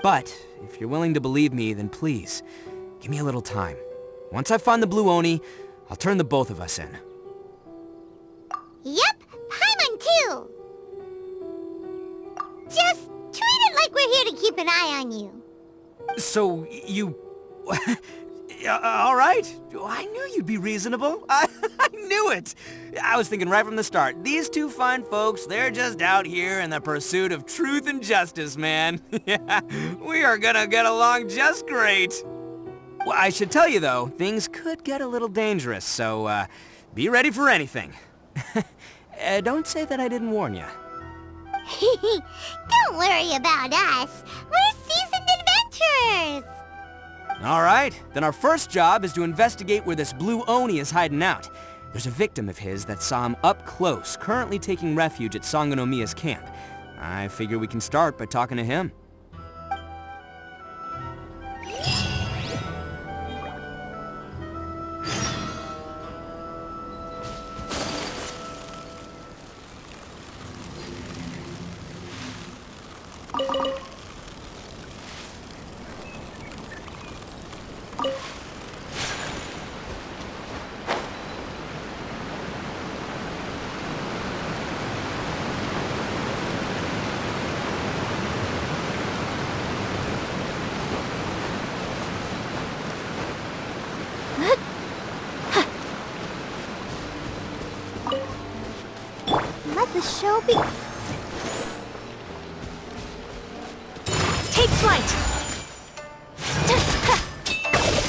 But if you're willing to believe me, then please, give me a little time. Once I find the Blue Oni, I'll turn the both of us in. Yep, Paimon too! Just treat it like we're here to keep an eye on you. So, you... All right. I knew you'd be reasonable. I knew it. I was thinking right from the start, these two fine folks, they're just out here in the pursuit of truth and justice, man. Yeah, we are gonna get along just great. Well, I should tell you, though, things could get a little dangerous, so be ready for anything. Don't say that I didn't warn you. Don't worry about us. We're seasoned adventurers. All right, then our first job is to investigate where this blue Oni is hiding out. There's a victim of his that saw him up close, currently taking refuge at Sangonomiya's camp. I figure we can start by talking to him. Let the show be... Take flight!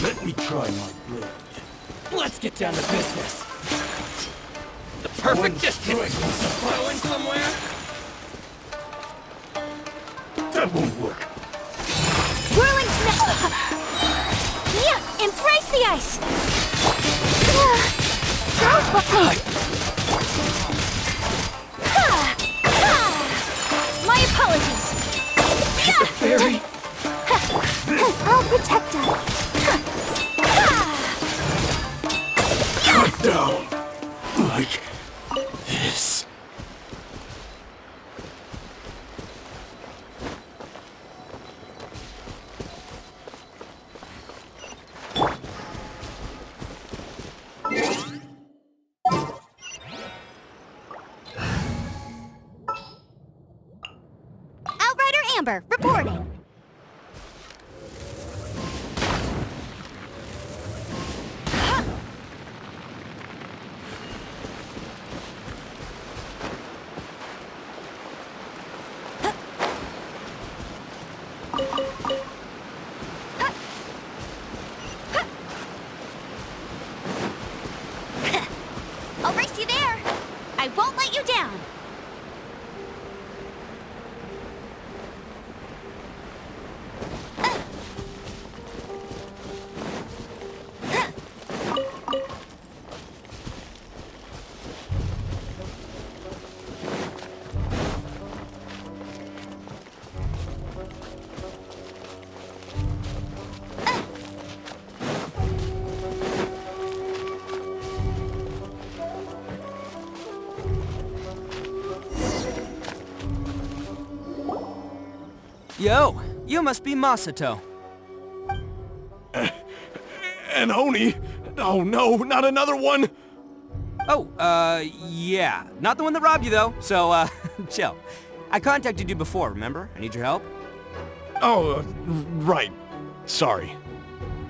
Let me try my blade. Let's get down to business. The perfect distance. Going somewhere? That won't work. Whirling snow! Yeah, embrace the ice! My apologies! Barry! I'll protect us. Cut down. Like this. Outrider Amber, reporting. I'll race you there. I won't let you down. Yo, you must be Masato. An Oni? Oh no, not another one! Oh, yeah. Not the one that robbed you, though, so, chill. I contacted you before, remember? I need your help. Oh, right. Sorry.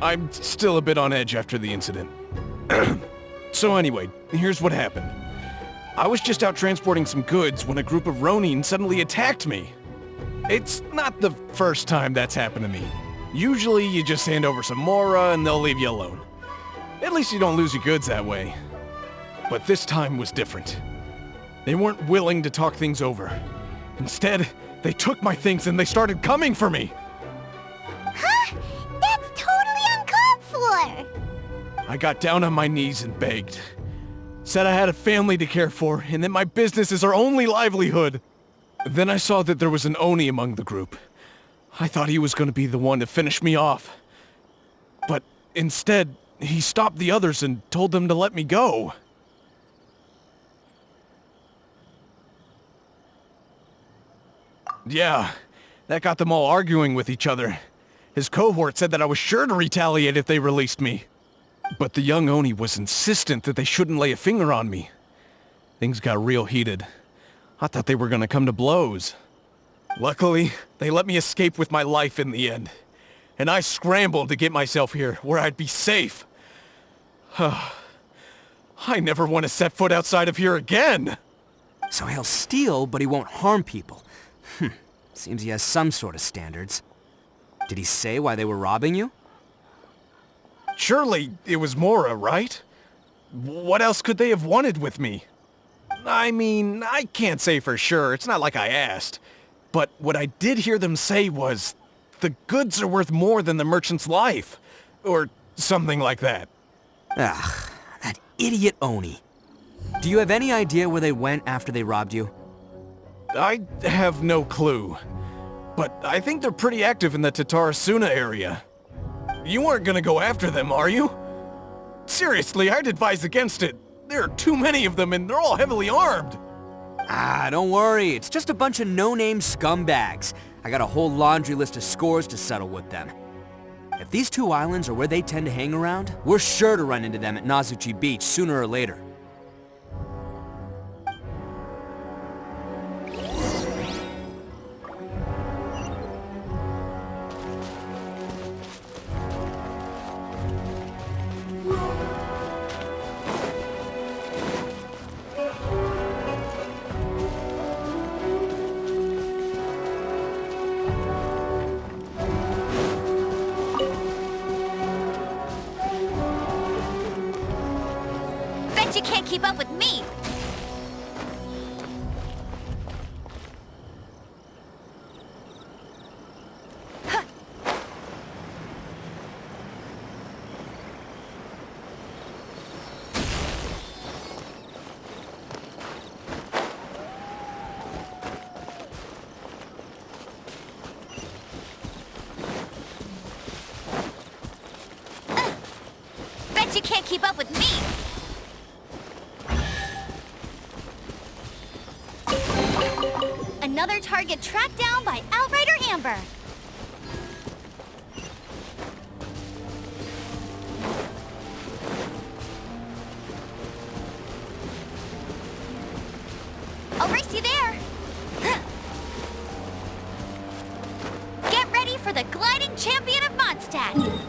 I'm still a bit on edge after the incident. So anyway, here's what happened. I was just out transporting some goods when a group of Ronin suddenly attacked me. It's not the first time that's happened to me. Usually you just hand over some Mora and they'll leave you alone. At least you don't lose your goods that way. But this time was different. They weren't willing to talk things over. Instead, they took my things and they started coming for me. Huh? That's totally uncalled for! I got down on my knees and begged. Said I had a family to care for and that my business is our only livelihood. Then I saw that there was an Oni among the group. I thought he was going to be the one to finish me off. But instead, he stopped the others and told them to let me go. Yeah, that got them all arguing with each other. His cohort said that I was sure to retaliate if they released me. But the young Oni was insistent that they shouldn't lay a finger on me. Things got real heated. I thought they were gonna come to blows. Luckily, they let me escape with my life in the end. and I scrambled to get myself here where I'd be safe. I never want to set foot outside of here again! So he'll steal, but he won't harm people. Seems he has some sort of standards. Did he say why they were robbing you? Surely it was Mora, right? What else could they have wanted with me? I mean, I can't say for sure, it's not like I asked. But what I did hear them say was, the goods are worth more than the merchant's life. Or something like that. Ugh, that idiot Oni. Do you have any idea where they went after they robbed you? I have no clue. But I think they're pretty active in the Tatarasuna area. You aren't gonna go after them, are you? Seriously, I'd advise against it. There are too many of them and they're all heavily armed. Don't worry. It's just a bunch of no-name scumbags. I got a whole laundry list of scores to settle with them. If these two islands are where they tend to hang around, we're sure to run into them at Nazuchi Beach sooner or later. You can't keep up with me! Huh. Bet you can't keep up with me! Another target tracked down by Outrider Amber. I'll race you there. Get ready for the gliding champion of Mondstadt.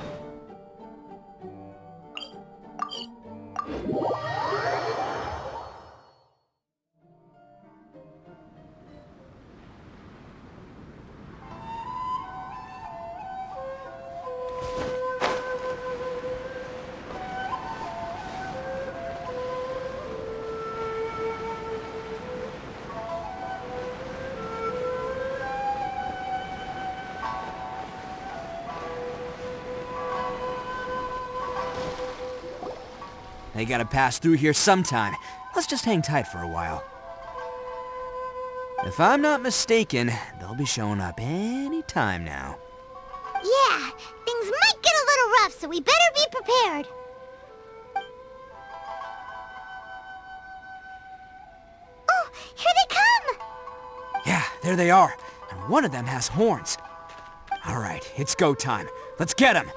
They gotta pass through here sometime. Let's just hang tight for a while. If I'm not mistaken, they'll be showing up any time now. Yeah, things might get a little rough, so we better be prepared. Oh, here they come! Yeah, there they are. And one of them has horns. All right, it's go time. Let's get him!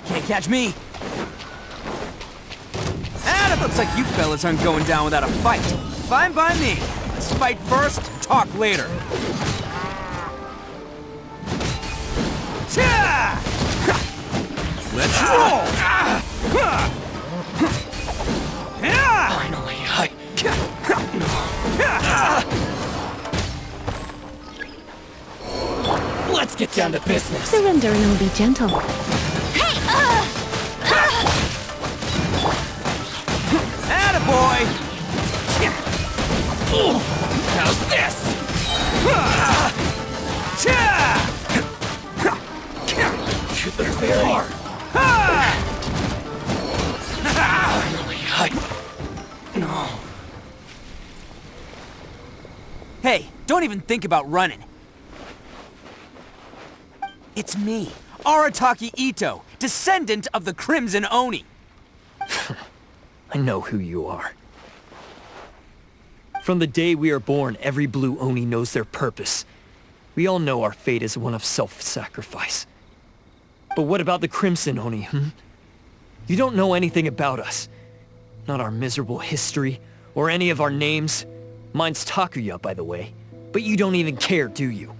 Can't catch me! And it looks like you fellas aren't going down without a fight. Fine by me. Let's fight first, talk later. Let's roll! Finally, Let's get down to business. Surrender and I'll be gentle. Hey! Attaboy! How's this? There they are. Finally, No. Hey, don't even think about running. It's me, Arataki Ito, descendant of the Crimson Oni. I know who you are. From the day we are born, every blue Oni knows their purpose. We all know our fate is one of self-sacrifice. But what about the Crimson Oni, You don't know anything about us. Not our miserable history, or any of our names. Mine's Takuya, by the way. But you don't even care, do you?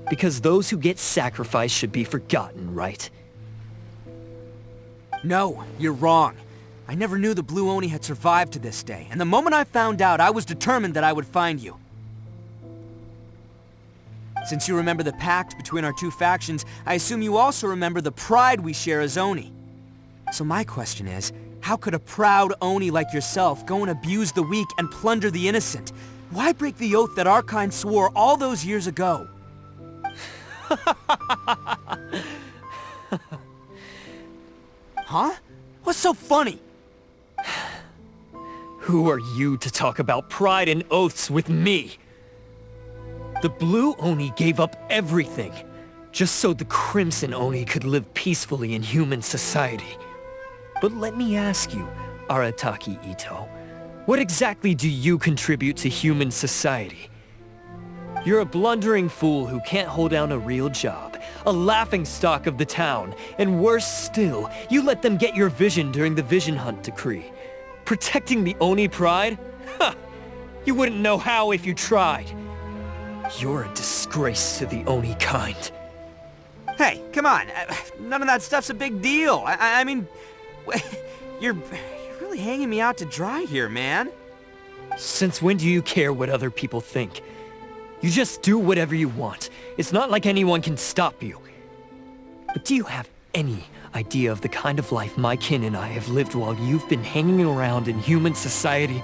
Because those who get sacrificed should be forgotten, right? No, you're wrong. I never knew the Blue Oni had survived to this day, and the moment I found out, I was determined that I would find you. Since you remember the pact between our two factions, I assume you also remember the pride we share as Oni. So my question is, how could a proud Oni like yourself go and abuse the weak and plunder the innocent? Why break the oath that our kind swore all those years ago? Huh? What's so funny? Who are you to talk about pride and oaths with me? The Blue Oni gave up everything, just so the Crimson Oni could live peacefully in human society. But let me ask you, Arataki Ito, what exactly do you contribute to human society? You're a blundering fool who can't hold down a real job, a laughingstock of the town, and worse still, you let them get your vision during the Vision Hunt decree. Protecting the Oni pride? Ha! You wouldn't know how if you tried. You're a disgrace to the Oni kind. Hey, come on. None of that stuff's a big deal. I mean, you're really hanging me out to dry here, man. Since when do you care what other people think? You just do whatever you want. It's not like anyone can stop you. But do you have any idea of the kind of life my kin and I have lived while you've been hanging around in human society?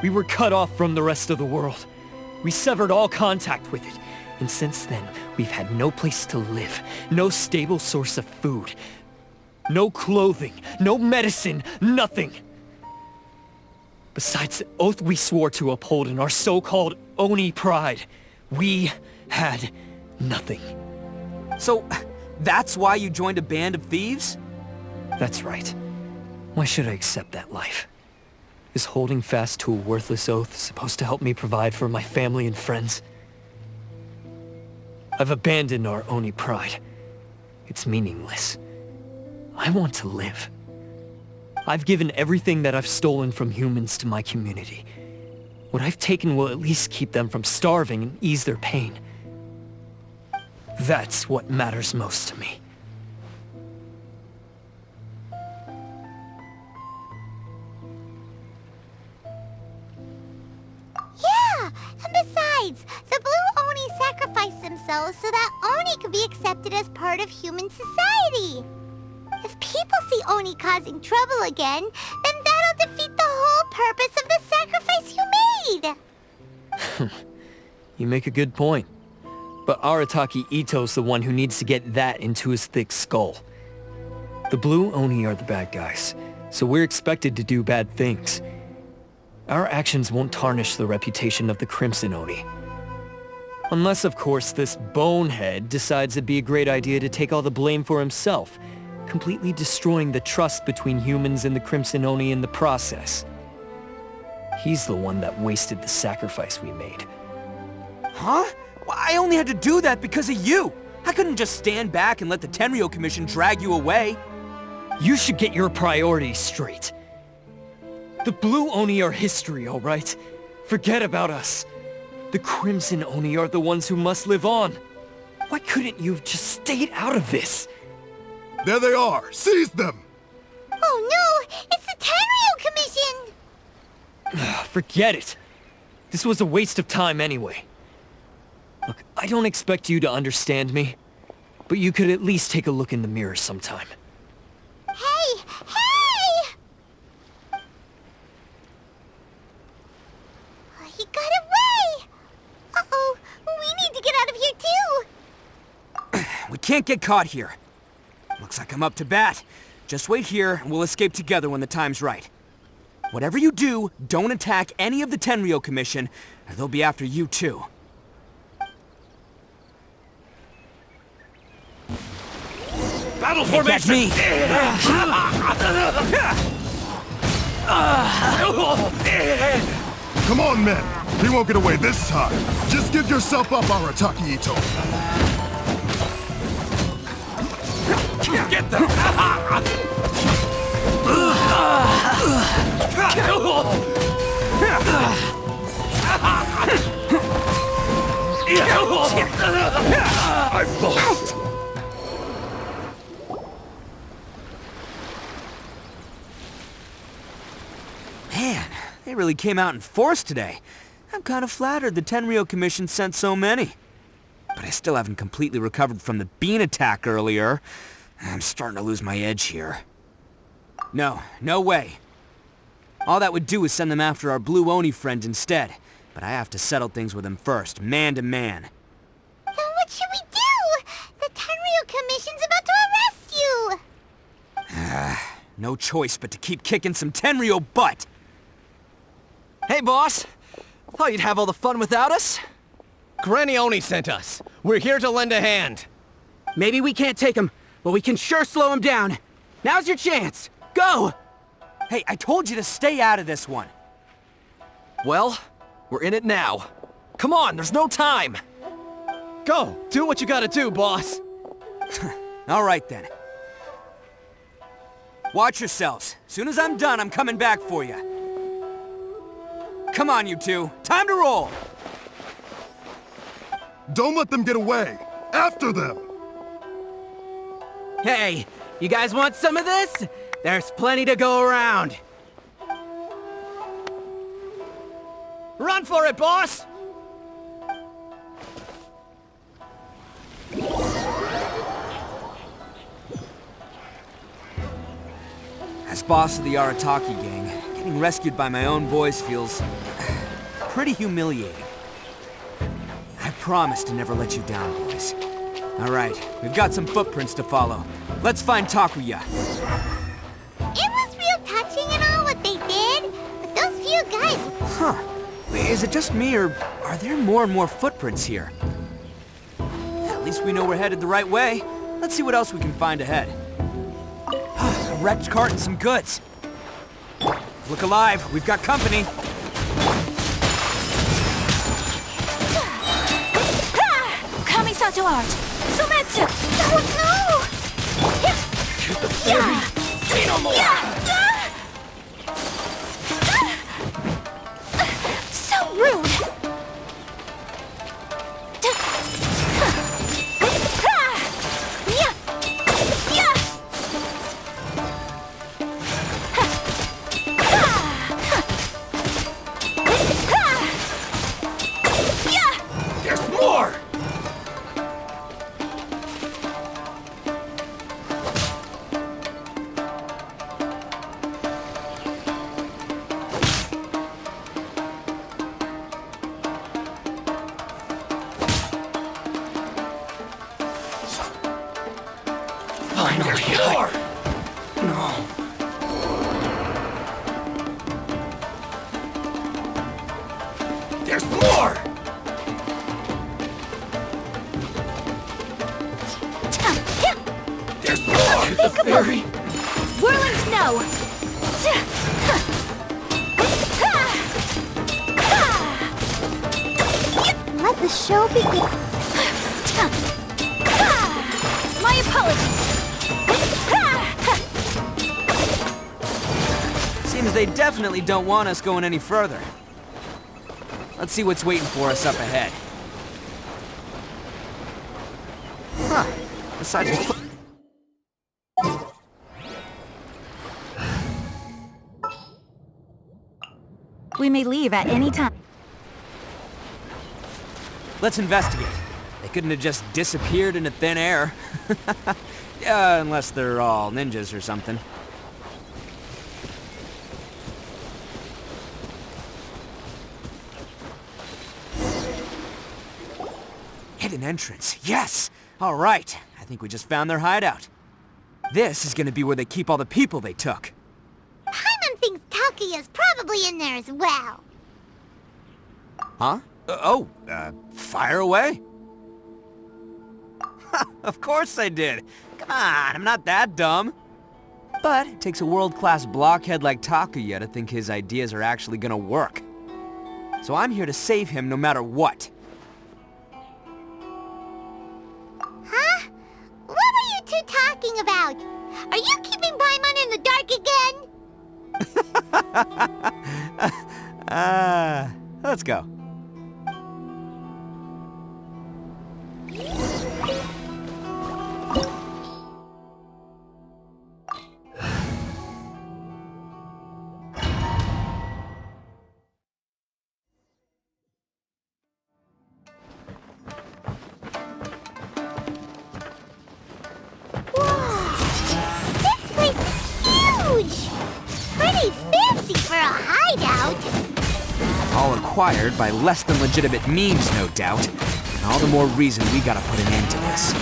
We were cut off from the rest of the world. We severed all contact with it. And since then, we've had no place to live, no stable source of food, no clothing, no medicine, nothing. Besides the oath we swore to uphold in our so-called Oni pride, we had nothing. So, that's why you joined a band of thieves? That's right. Why should I accept that life? Is holding fast to a worthless oath supposed to help me provide for my family and friends? I've abandoned our Oni pride. It's meaningless. I want to live. I've given everything that I've stolen from humans to my community. What I've taken will at least keep them from starving and ease their pain. That's what matters most to me. Yeah, and besides, the Blue Oni sacrificed themselves so that Oni could be accepted as part of human society. If people see Oni causing trouble again, then that'll defeat the whole purpose of the sacrifice you made. You make a good point. But Arataki Ito's the one who needs to get that into his thick skull. The Blue Oni are the bad guys, so we're expected to do bad things. Our actions won't tarnish the reputation of the Crimson Oni. Unless, of course, this bonehead decides it'd be a great idea to take all the blame for himself, completely destroying the trust between humans and the Crimson Oni in the process. He's the one that wasted the sacrifice we made. Huh? Well, I only had to do that because of you. I couldn't just stand back and let the Tenryou Commission drag you away. You should get your priorities straight. The Blue Oni are history, all right? Forget about us. The Crimson Oni are the ones who must live on. Why couldn't you have just stayed out of this? There they are! Seize them! Oh no! It's the Tenryou Commission! Forget it. This was a waste of time anyway. Look, I don't expect you to understand me, but you could at least take a look in the mirror sometime. Hey! Hey! He got away! Uh-oh, we need to get out of here too! We can't get caught here. Looks like I'm up to bat. Just wait here and we'll escape together when the time's right. Whatever you do, don't attack any of the Tenryou Commission, or they'll be after you too. Battle Hey, formation! that's me! Come on, men! He won't get away this time! Just give yourself up, Arataki Ito! Get them! I've lost. Man, they really came out in force today. I'm kind of flattered the Tenryou Commission sent so many. But I still haven't completely recovered from the bean attack earlier. I'm starting to lose my edge here. No way. All that would do is send them after our blue Oni friend instead. But I have to settle things with him first, man to man. Then what should we do? The Tenryou Commission's about to arrest you! No choice but to keep kicking some Tenryou butt! Hey, boss! Thought you'd have all the fun without us? Granny Oni sent us. We're here to lend a hand. Maybe we can't take him, but we can sure slow him down. Now's your chance! Go! Hey, I told you to stay out of this one. Well, we're in it now. Come on, there's no time! Go! Do what you gotta do, boss! All right, then. Watch yourselves. Soon as I'm done, I'm coming back for you. Come on, you two. Time to roll! Don't let them get away! After them! Hey, you guys want some of this? There's plenty to go around. Run for it, boss! As boss of the Arataki gang, getting rescued by my own boys feels pretty humiliating. I promise to never let you down, boys. All right, we've got some footprints to follow. Let's find Takuya. It was real touching and all what they did, but those few guys... Huh. Is it just me, or are there more and more footprints here? At least we know we're headed the right way. Let's see what else we can find ahead. A wrecked cart and some goods. Look alive, we've got company. Kamisato art! Sumetsu! No! To the ferry! Say no more! So rude! There's more! There you are! No. There's more! There's more! To the ferry! Whirling snow! Let the show begin. My apologies! Seems they definitely don't want us going any further. Let's see what's waiting for us up ahead. Huh. Besides... We may leave at any time. Let's investigate. They couldn't have just disappeared into thin air. Yeah, unless they're all ninjas or something. Hidden entrance. Yes! All right. I think we just found their hideout. This is gonna be where they keep all the people they took. Paimon thinks Takuya's probably in there as well. Huh? Fire away? Of course I did. Come on, I'm not that dumb. But it takes a world-class blockhead like Takuya to think his ideas are actually gonna work. So I'm here to save him no matter what. Huh? What were you two you talking about? Are you keeping Paimon in the dark again? Let's go. All acquired by less than legitimate means, no doubt. And all the more reason we gotta put an end to this.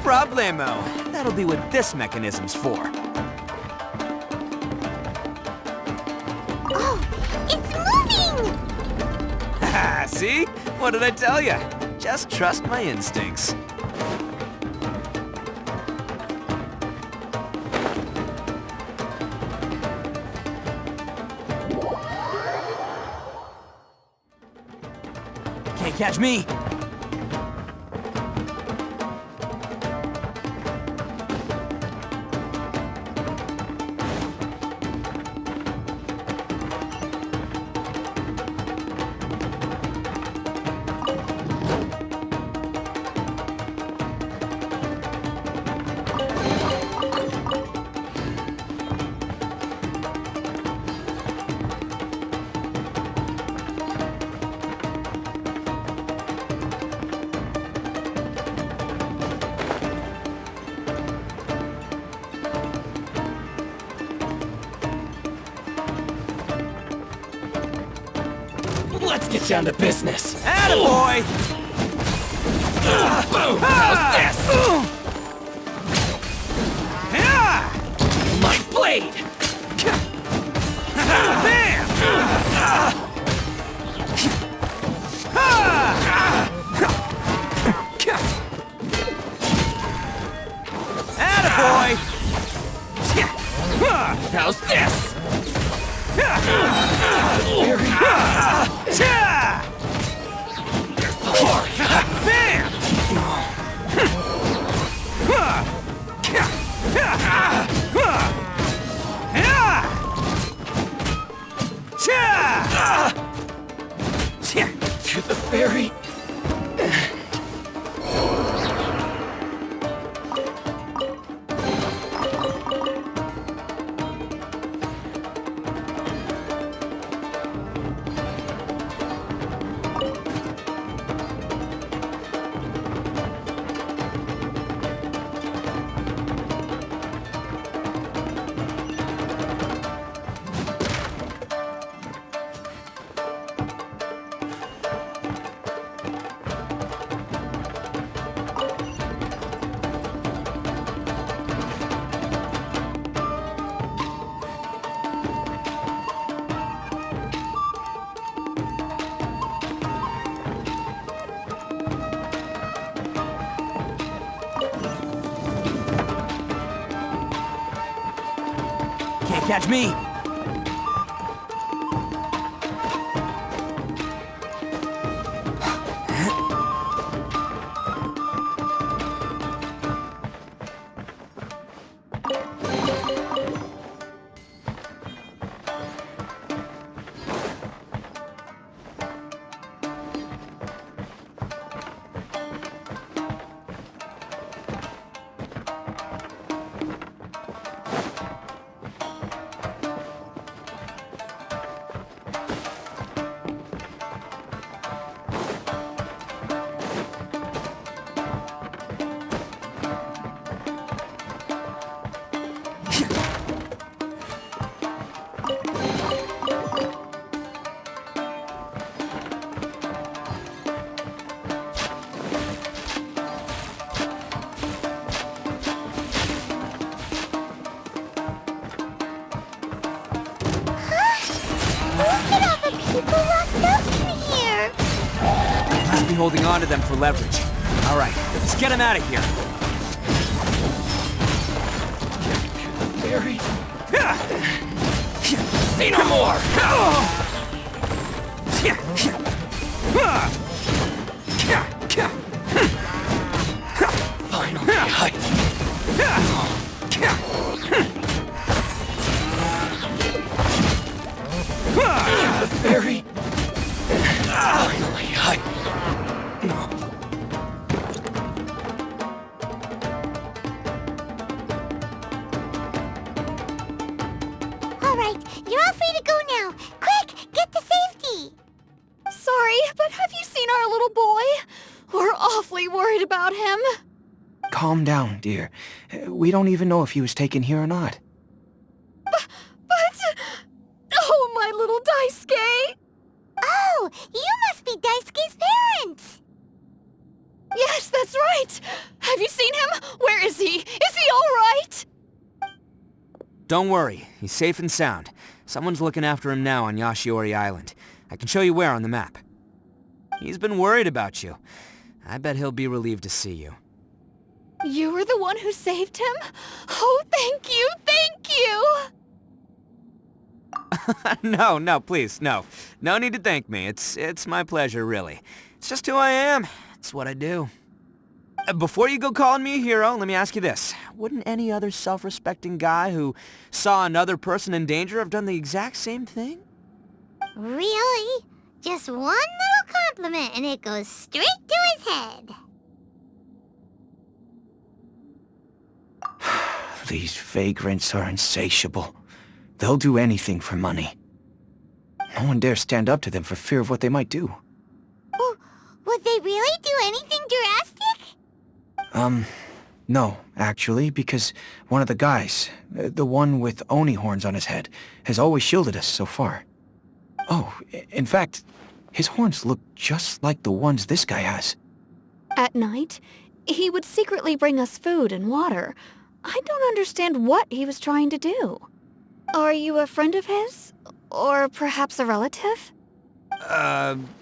Problemo. That'll be what this mechanism's for. Oh, it's moving! Haha, see? What did I tell you? Just trust my instincts. Can't catch me! Let's get down to business. Attaboy! How's this? My blade! Bam! Attaboy! How's this? Bam! To the very Can't catch me! holding on to them for leverage. All right, let's get him out of here. Barry. Say no more! Finally, Barry. Finally, All right, you're all free to go now. Quick, get to safety. Sorry, but have you seen our little boy? We're awfully worried about him. Calm down, dear. We don't even know if he was taken here or not. But... Oh, my little Daisuke! Oh, you must be Daisuke's parents. Yes, that's right! Have you seen him? Where is he? Is he all right? Don't worry, he's safe and sound. Someone's looking after him now on Yashiori Island. I can show you where on the map. He's been worried about you. I bet he'll be relieved to see you. You were the one who saved him? Oh, thank you, thank you! No, please, no. No need to thank me. It's my pleasure, really. It's just who I am. It's what I do. Before you go calling me a hero, let me ask you this. Wouldn't any other self-respecting guy who saw another person in danger have done the exact same thing? Really? Just one little compliment and it goes straight to his head. These vagrants are insatiable. They'll do anything for money. No one dares stand up to them for fear of what they might do. Would they really do anything drastic? No, actually, because one of the guys, the one with Oni horns on his head, has always shielded us so far. Oh, in fact, his horns look just like the ones this guy has. At night, he would secretly bring us food and water. I don't understand what he was trying to do. Are you a friend of his? Or perhaps a relative?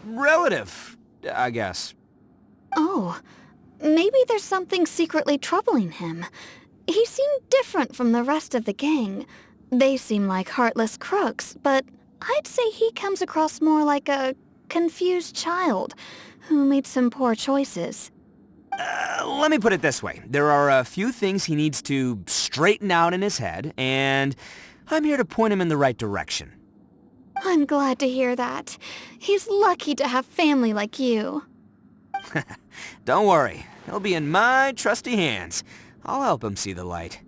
Relative, I guess. Oh, maybe there's something secretly troubling him. He seemed different from the rest of the gang. They seem like heartless crooks, but I'd say he comes across more like a confused child who made some poor choices. Let me put it this way. There are a few things he needs to straighten out in his head, and I'm here to point him in the right direction. I'm glad to hear that. He's lucky to have family like you. Don't worry. He'll be in my trusty hands. I'll help him see the light.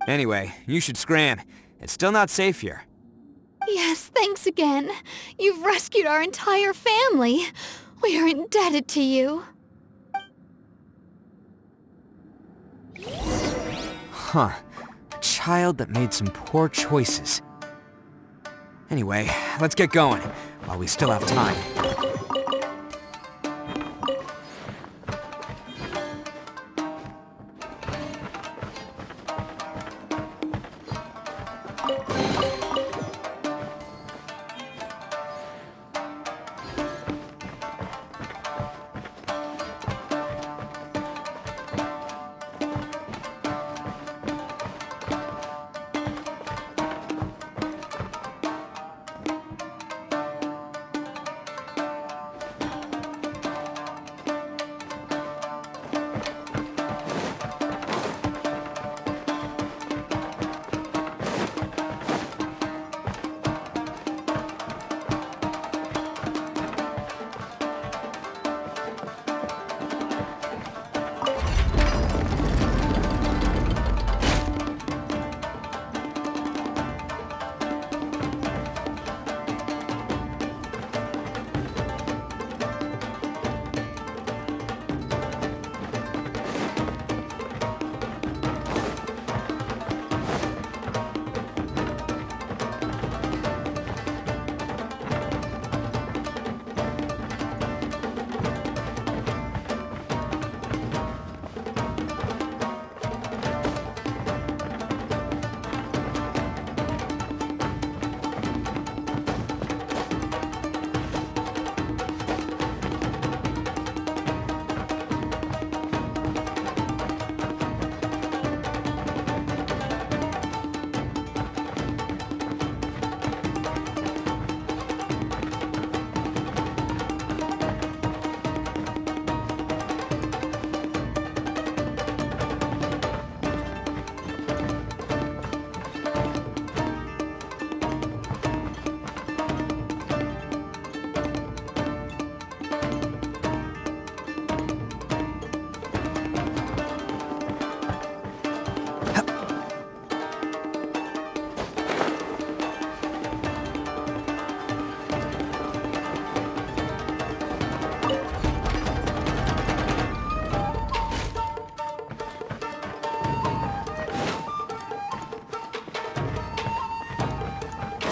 Anyway, you should scram. It's still not safe here. Yes, thanks again. You've rescued our entire family. We are indebted to you. Huh. A child that made some poor choices. Anyway, let's get going, while we still have time.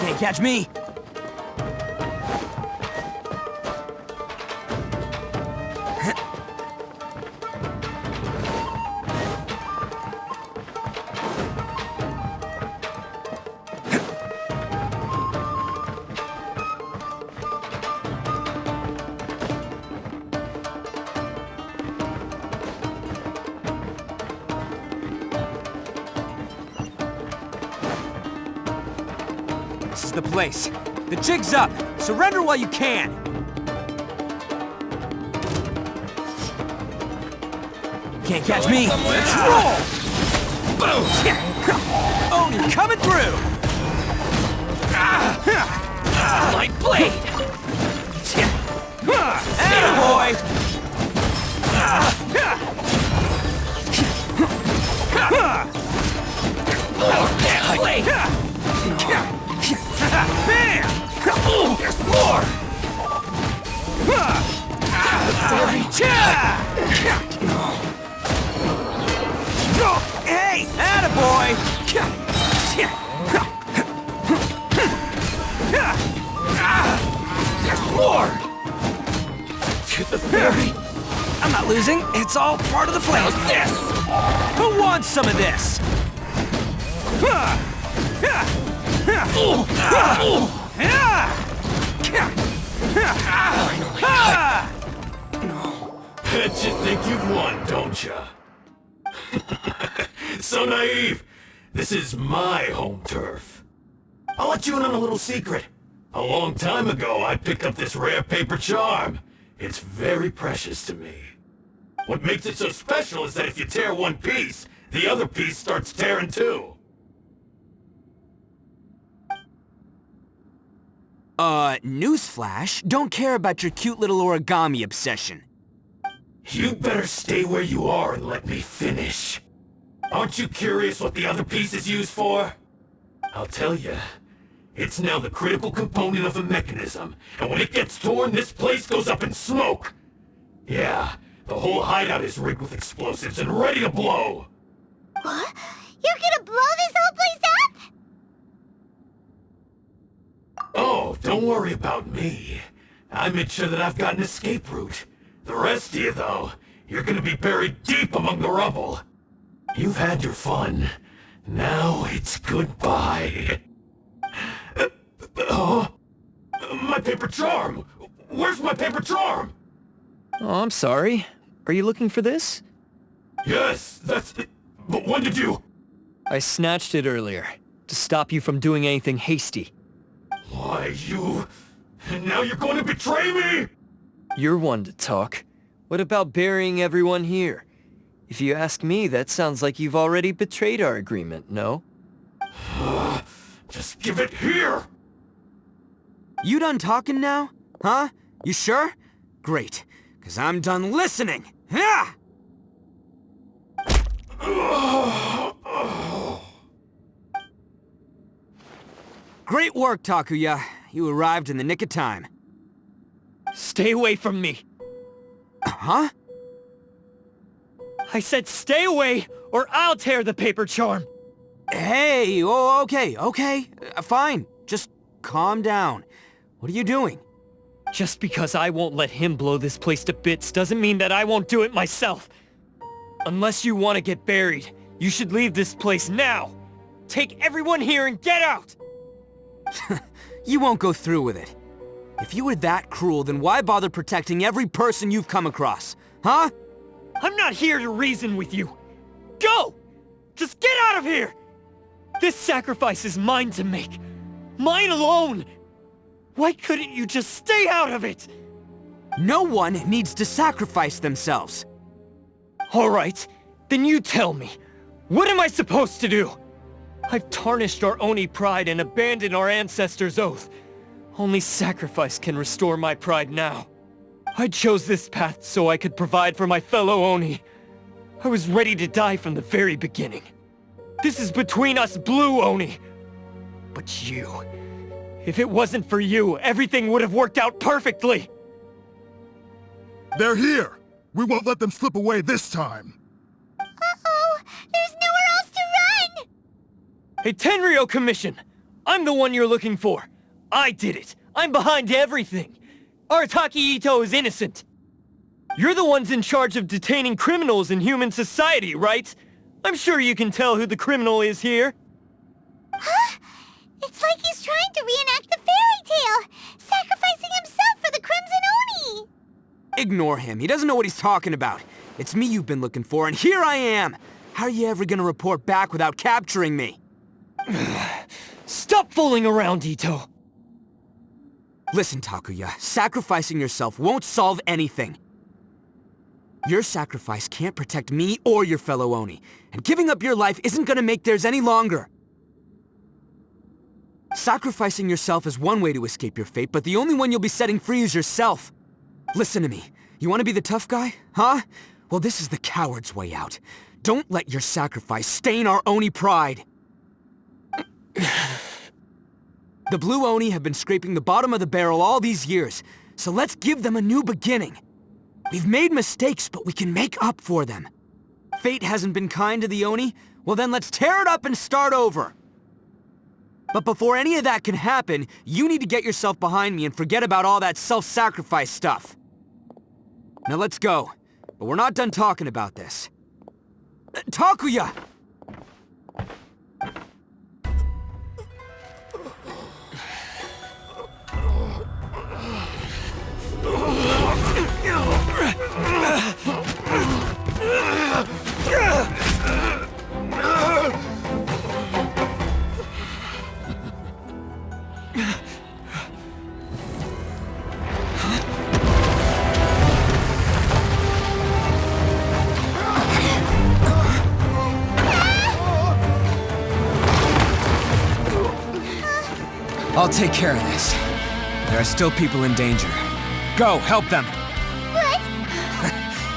Can't catch me! This is the place. The jig's up. Surrender while you can. Can't catch me. Let's roll! Boom! Oh, you're coming through! Light blade! Atta boy! Light blade! Bam! There's more! Hey, attaboy! There's more! To the ferry! I'm not losing. It's all part of the plan. How's this? Who wants some of this? Bet you think you've won, don't ya? So naive. This is my home turf. I'll let you in on a little secret. A long time ago, I picked up this rare paper charm. It's very precious to me. What makes it so special is that if you tear one piece, the other piece starts tearing too. Newsflash, don't care about your cute little origami obsession. You'd better stay where you are and let me finish. Aren't you curious what the other piece is used for? I'll tell you. It's now the critical component of a mechanism, and when it gets torn, this place goes up in smoke. Yeah, the whole hideout is rigged with explosives and ready to blow. What? You're gonna blow this whole place up? Oh, don't worry about me. I made sure that I've got an escape route. The rest of you, though, you're gonna be buried deep among the rubble. You've had your fun. Now it's goodbye. My paper charm! Where's my paper charm? Oh, I'm sorry. Are you looking for this? Yes, that's it. But when did you... I snatched it earlier, to stop you from doing anything hasty. Why, you... And now you're going to betray me? You're one to talk. What about burying everyone here? If you ask me, that sounds like you've already betrayed our agreement, no? Just give it here! You done talking now? Huh? You sure? Great, 'cause I'm done listening! Yeah! Great work, Takuya. You arrived in the nick of time. Stay away from me! Huh? I said stay away, or I'll tear the paper charm! Hey, oh, okay. Fine. Just calm down. What are you doing? Just because I won't let him blow this place to bits doesn't mean that I won't do it myself. Unless you want to get buried, you should leave this place now. Take everyone here and get out! You won't go through with it. If you were that cruel, then why bother protecting every person you've come across? Huh? I'm not here to reason with you. Go! Just get out of here! This sacrifice is mine to make. Mine alone! Why couldn't you just stay out of it? No one needs to sacrifice themselves. All right, then you tell me. What am I supposed to do? I've tarnished our Oni pride and abandoned our ancestors' oath. Only sacrifice can restore my pride now. I chose this path so I could provide for my fellow Oni. I was ready to die from the very beginning. This is between us blue Oni. But you... If it wasn't for you, everything would have worked out perfectly! They're here! We won't let them slip away this time! Uh-oh! There's nowhere else to run! Hey, Tenryo Commission! I'm the one you're looking for. I did it. I'm behind everything. Arataki Ito is innocent. You're the ones in charge of detaining criminals in human society, right? I'm sure you can tell who the criminal is here. Huh? It's like he's trying to reenact the fairy tale, sacrificing himself for the Crimson Oni! Ignore him. He doesn't know what he's talking about. It's me you've been looking for, and here I am! How are you ever gonna report back without capturing me? Stop fooling around, Ito! Listen, Takuya, sacrificing yourself won't solve anything. Your sacrifice can't protect me or your fellow Oni, and giving up your life isn't gonna make theirs any longer. Sacrificing yourself is one way to escape your fate, but the only one you'll be setting free is yourself. Listen to me. You want to be the tough guy? Huh? Well, this is the coward's way out. Don't let your sacrifice stain our Oni pride. The Blue Oni have been scraping the bottom of the barrel all these years, so let's give them a new beginning. We've made mistakes, but we can make up for them. Fate hasn't been kind to the Oni? Well then let's tear it up and start over. But before any of that can happen, you need to get yourself behind me and forget about all that self-sacrifice stuff. Now let's go. But we're not done talking about this. Takuya! I'll take care of this. There are still people in danger. Go, help them! What?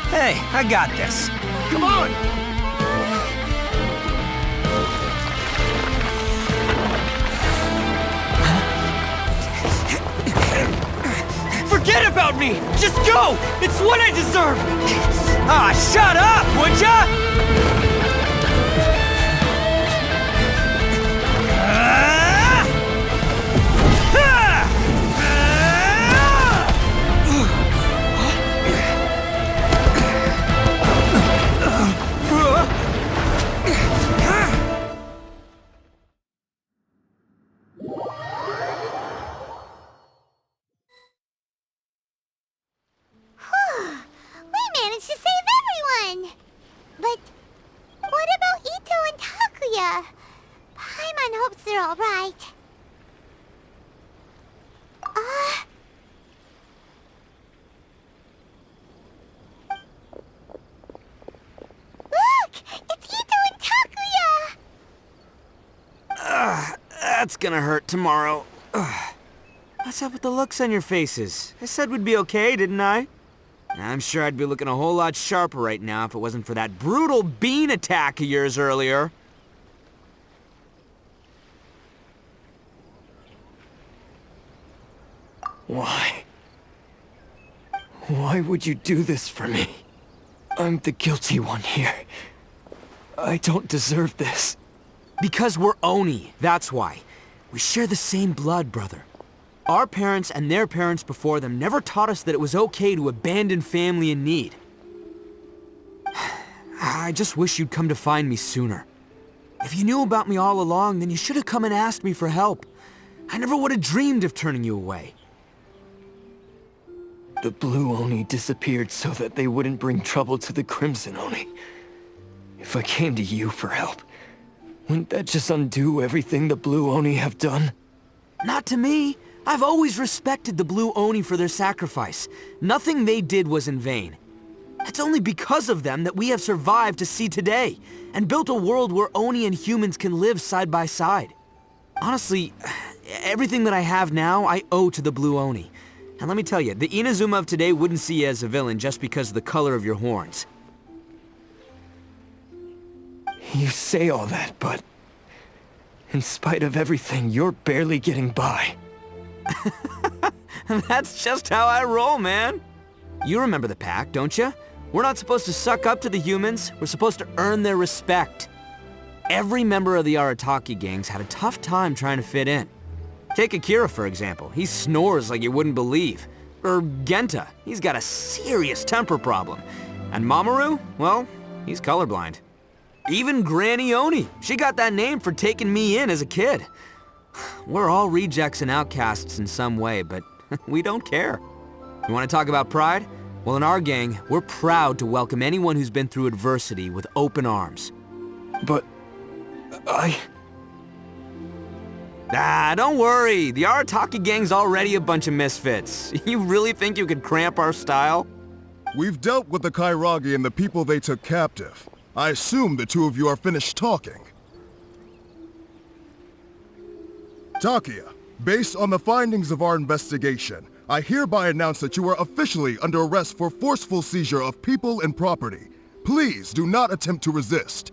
Hey, I got this. Come on! Forget about me! Just go! It's what I deserve! Ah, shut up, would ya? We managed to save everyone! But what about Ito and Takuya? Paimon hopes they're alright. Look! It's Ito and Takuya! That's gonna hurt tomorrow. What's up with the looks on your faces? I said we'd be okay, didn't I? I'm sure I'd be looking a whole lot sharper right now if it wasn't for that brutal bean attack of yours earlier. Why? Why would you do this for me? I'm the guilty one here. I don't deserve this. Because we're Oni, that's why. We share the same blood, brother. Our parents and their parents before them never taught us that it was okay to abandon family in need. I just wish you'd come to find me sooner. If you knew about me all along, then you should have come and asked me for help. I never would have dreamed of turning you away. The Blue Oni disappeared so that they wouldn't bring trouble to the Crimson Oni. If I came to you for help, wouldn't that just undo everything the Blue Oni have done? Not to me. I've always respected the Blue Oni for their sacrifice. Nothing they did was in vain. It's only because of them that we have survived to see today, and built a world where Oni and humans can live side by side. Honestly, everything that I have now, I owe to the Blue Oni. And let me tell you, the Inazuma of today wouldn't see you as a villain just because of the color of your horns. You say all that, but in spite of everything, you're barely getting by. That's just how I roll, man. You remember the pact, don't you? We're not supposed to suck up to the humans. We're supposed to earn their respect. Every member of the Arataki gangs had a tough time trying to fit in. Take Akira, for example. He snores like you wouldn't believe. Or Genta, he's got a serious temper problem. And Mamoru, well, he's colorblind. Even Granny Oni, she got that name for taking me in as a kid. We're all rejects and outcasts in some way, but we don't care. You want to talk about pride? Well, in our gang, we're proud to welcome anyone who's been through adversity with open arms. But... Don't worry. The Arataki gang's already a bunch of misfits. You really think you could cramp our style? We've dealt with the Kairagi and the people they took captive. I assume the two of you are finished talking. Takia, based on the findings of our investigation, I hereby announce that you are officially under arrest for forceful seizure of people and property. Please do not attempt to resist.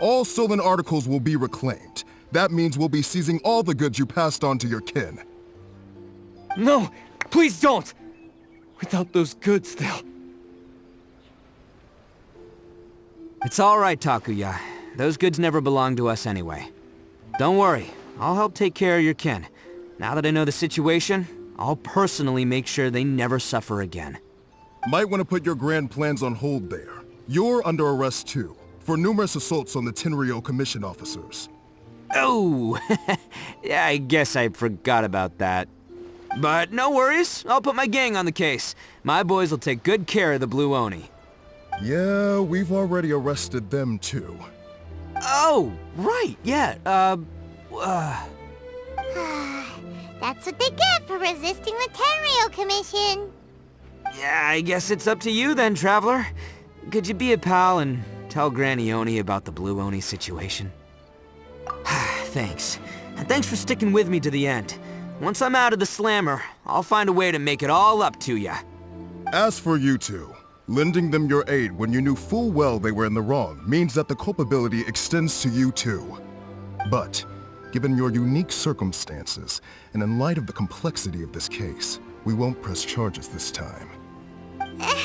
All stolen articles will be reclaimed. That means we'll be seizing all the goods you passed on to your kin. No, please don't! Without those goods, they'll... It's all right, Takuya. Those goods never belonged to us anyway. Don't worry, I'll help take care of your kin. Now that I know the situation, I'll personally make sure they never suffer again. Might want to put your grand plans on hold there. You're under arrest too, for numerous assaults on the Tenryou Commission officers. Oh, yeah, I guess I forgot about that. But no worries, I'll put my gang on the case. My boys will take good care of the Blue Oni. Yeah, we've already arrested them too. Oh, right, yeah, That's what they get for resisting the Tenryou Commission. Yeah, I guess it's up to you then, Traveler. Could you be a pal and tell Granny Oni about the Blue Oni situation? Thanks. And thanks for sticking with me to the end. Once I'm out of the slammer, I'll find a way to make it all up to ya. As for you two, lending them your aid when you knew full well they were in the wrong means that the culpability extends to you too. But, given your unique circumstances, and in light of the complexity of this case, we won't press charges this time. Sorry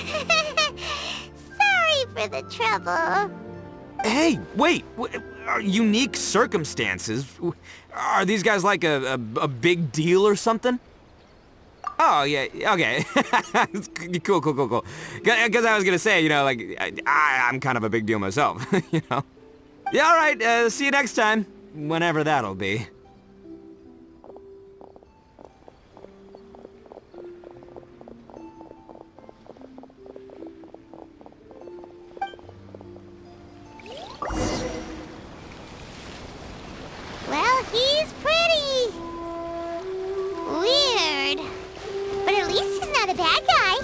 for the trouble. Hey, wait! Are unique circumstances? Are these guys like a big deal or something? Oh, yeah, okay. Cool. Because I was gonna say, you know, like, I'm kind of a big deal myself, you know? Yeah, alright, see you next time. Whenever that'll be. Well, he's pretty. Weird. But at least he's not a bad guy.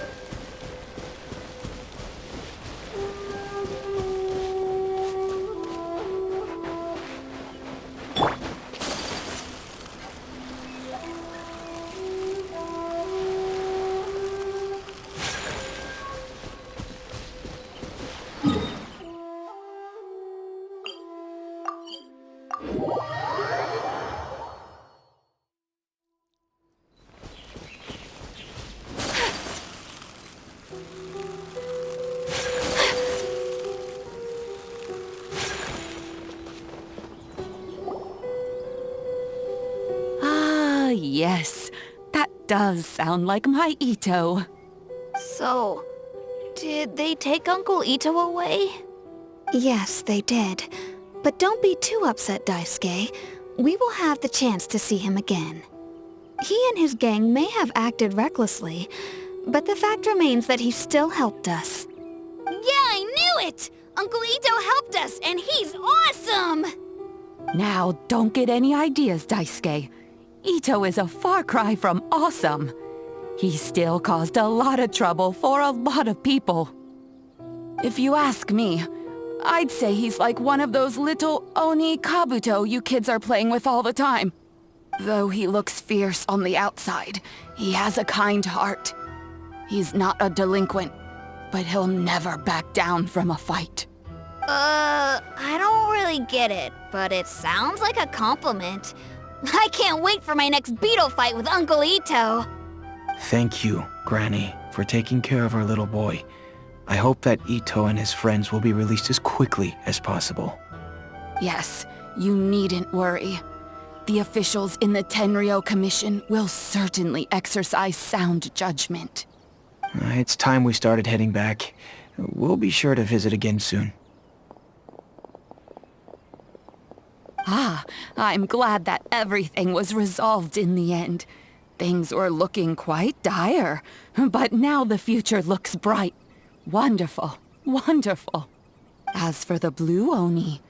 Yes, that does sound like my Ito. So, did they take Uncle Ito away? Yes, they did. But don't be too upset, Daisuke. We will have the chance to see him again. He and his gang may have acted recklessly, but the fact remains that he still helped us. Yeah, I knew it! Uncle Ito helped us, and he's awesome! Now, don't get any ideas, Daisuke. Ito is a far cry from awesome. He still caused a lot of trouble for a lot of people. If you ask me, I'd say he's like one of those little Oni Kabuto you kids are playing with all the time. Though he looks fierce on the outside, he has a kind heart. He's not a delinquent, but he'll never back down from a fight. I don't really get it, but it sounds like a compliment. I can't wait for my next beetle fight with Uncle Ito. Thank you, Granny, for taking care of our little boy. I hope that Ito and his friends will be released as quickly as possible. Yes, you needn't worry. The officials in the Tenryou Commission will certainly exercise sound judgment. It's time we started heading back. We'll be sure to visit again soon. Ah, I'm glad that everything was resolved in the end. Things were looking quite dire, but now the future looks bright. Wonderful, wonderful. As for the Blue Oni,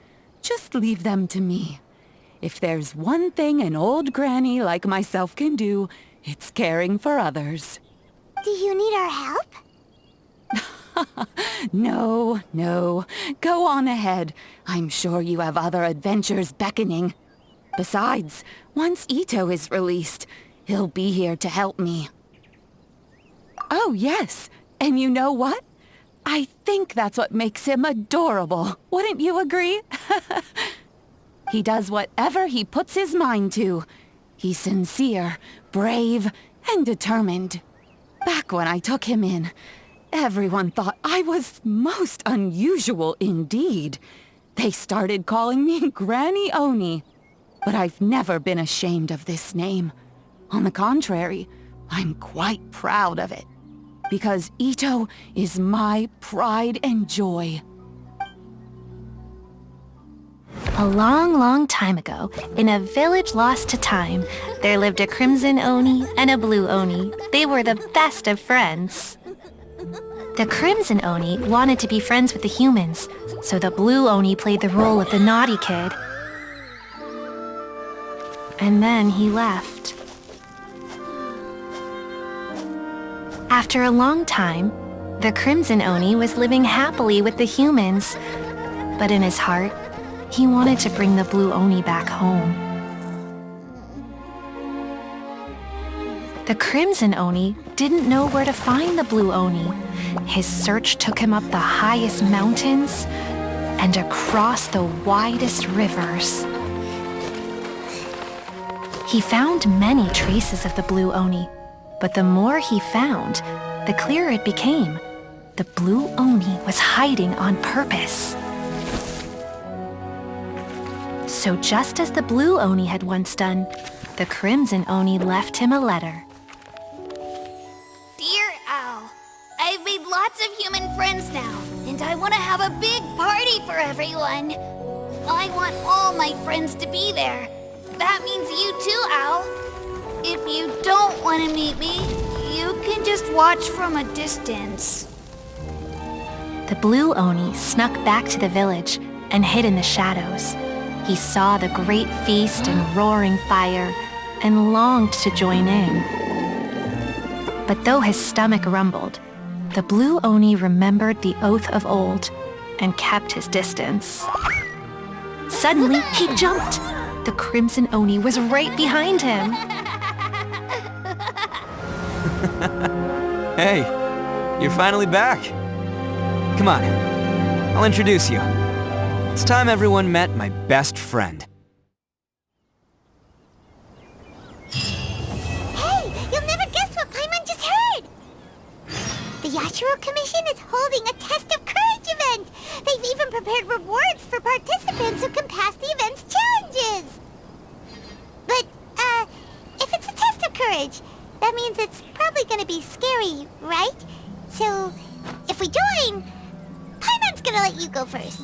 just leave them to me. If there's one thing an old granny like myself can do, it's caring for others. Do you need our help? No, no. Go on ahead. I'm sure you have other adventures beckoning. Besides, once Ito is released, he'll be here to help me. Oh, yes. And you know what? I think that's what makes him adorable. Wouldn't you agree? He does whatever he puts his mind to. He's sincere, brave, and determined. Back when I took him in, everyone thought I was most unusual indeed. They started calling me Granny Oni. But I've never been ashamed of this name. On the contrary, I'm quite proud of it. Because Ito is my pride and joy. A long, long time ago, in a village lost to time, there lived a crimson Oni and a blue Oni. They were the best of friends. The crimson Oni wanted to be friends with the humans, so the blue Oni played the role of the naughty kid. And then he left. After a long time, the crimson Oni was living happily with the humans, but in his heart, he wanted to bring the blue Oni back home. The crimson Oni didn't know where to find the blue Oni. His search took him up the highest mountains and across the widest rivers. He found many traces of the blue Oni, but the more he found, the clearer it became. The blue Oni was hiding on purpose. So just as the blue Oni had once done, the crimson Oni left him a letter. Dear Owl, I've made lots of human friends now, and I want to have a big party for everyone. I want all my friends to be there. That means you too, Owl. If you don't want to meet me, you can just watch from a distance. The blue Oni snuck back to the village and hid in the shadows. He saw the great feast and roaring fire and longed to join in. But though his stomach rumbled, the blue Oni remembered the oath of old and kept his distance. Suddenly, he jumped. The crimson Oni was right behind him. Hey, you're finally back. Come on, I'll introduce you. It's time everyone met my best friend. Hey, you'll never guess what Paimon just heard! The Yashiro Commission is holding a Test of Courage event! They've even prepared rewards for participants who can pass the event's challenges! But, if it's a Test of Courage, that means it's probably gonna be scary, right? So, if we join, Paimon's gonna let you go first.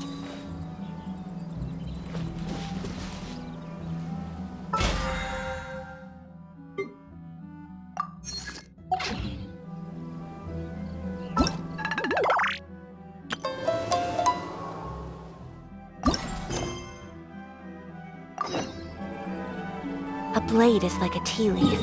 A blade is like a tea leaf.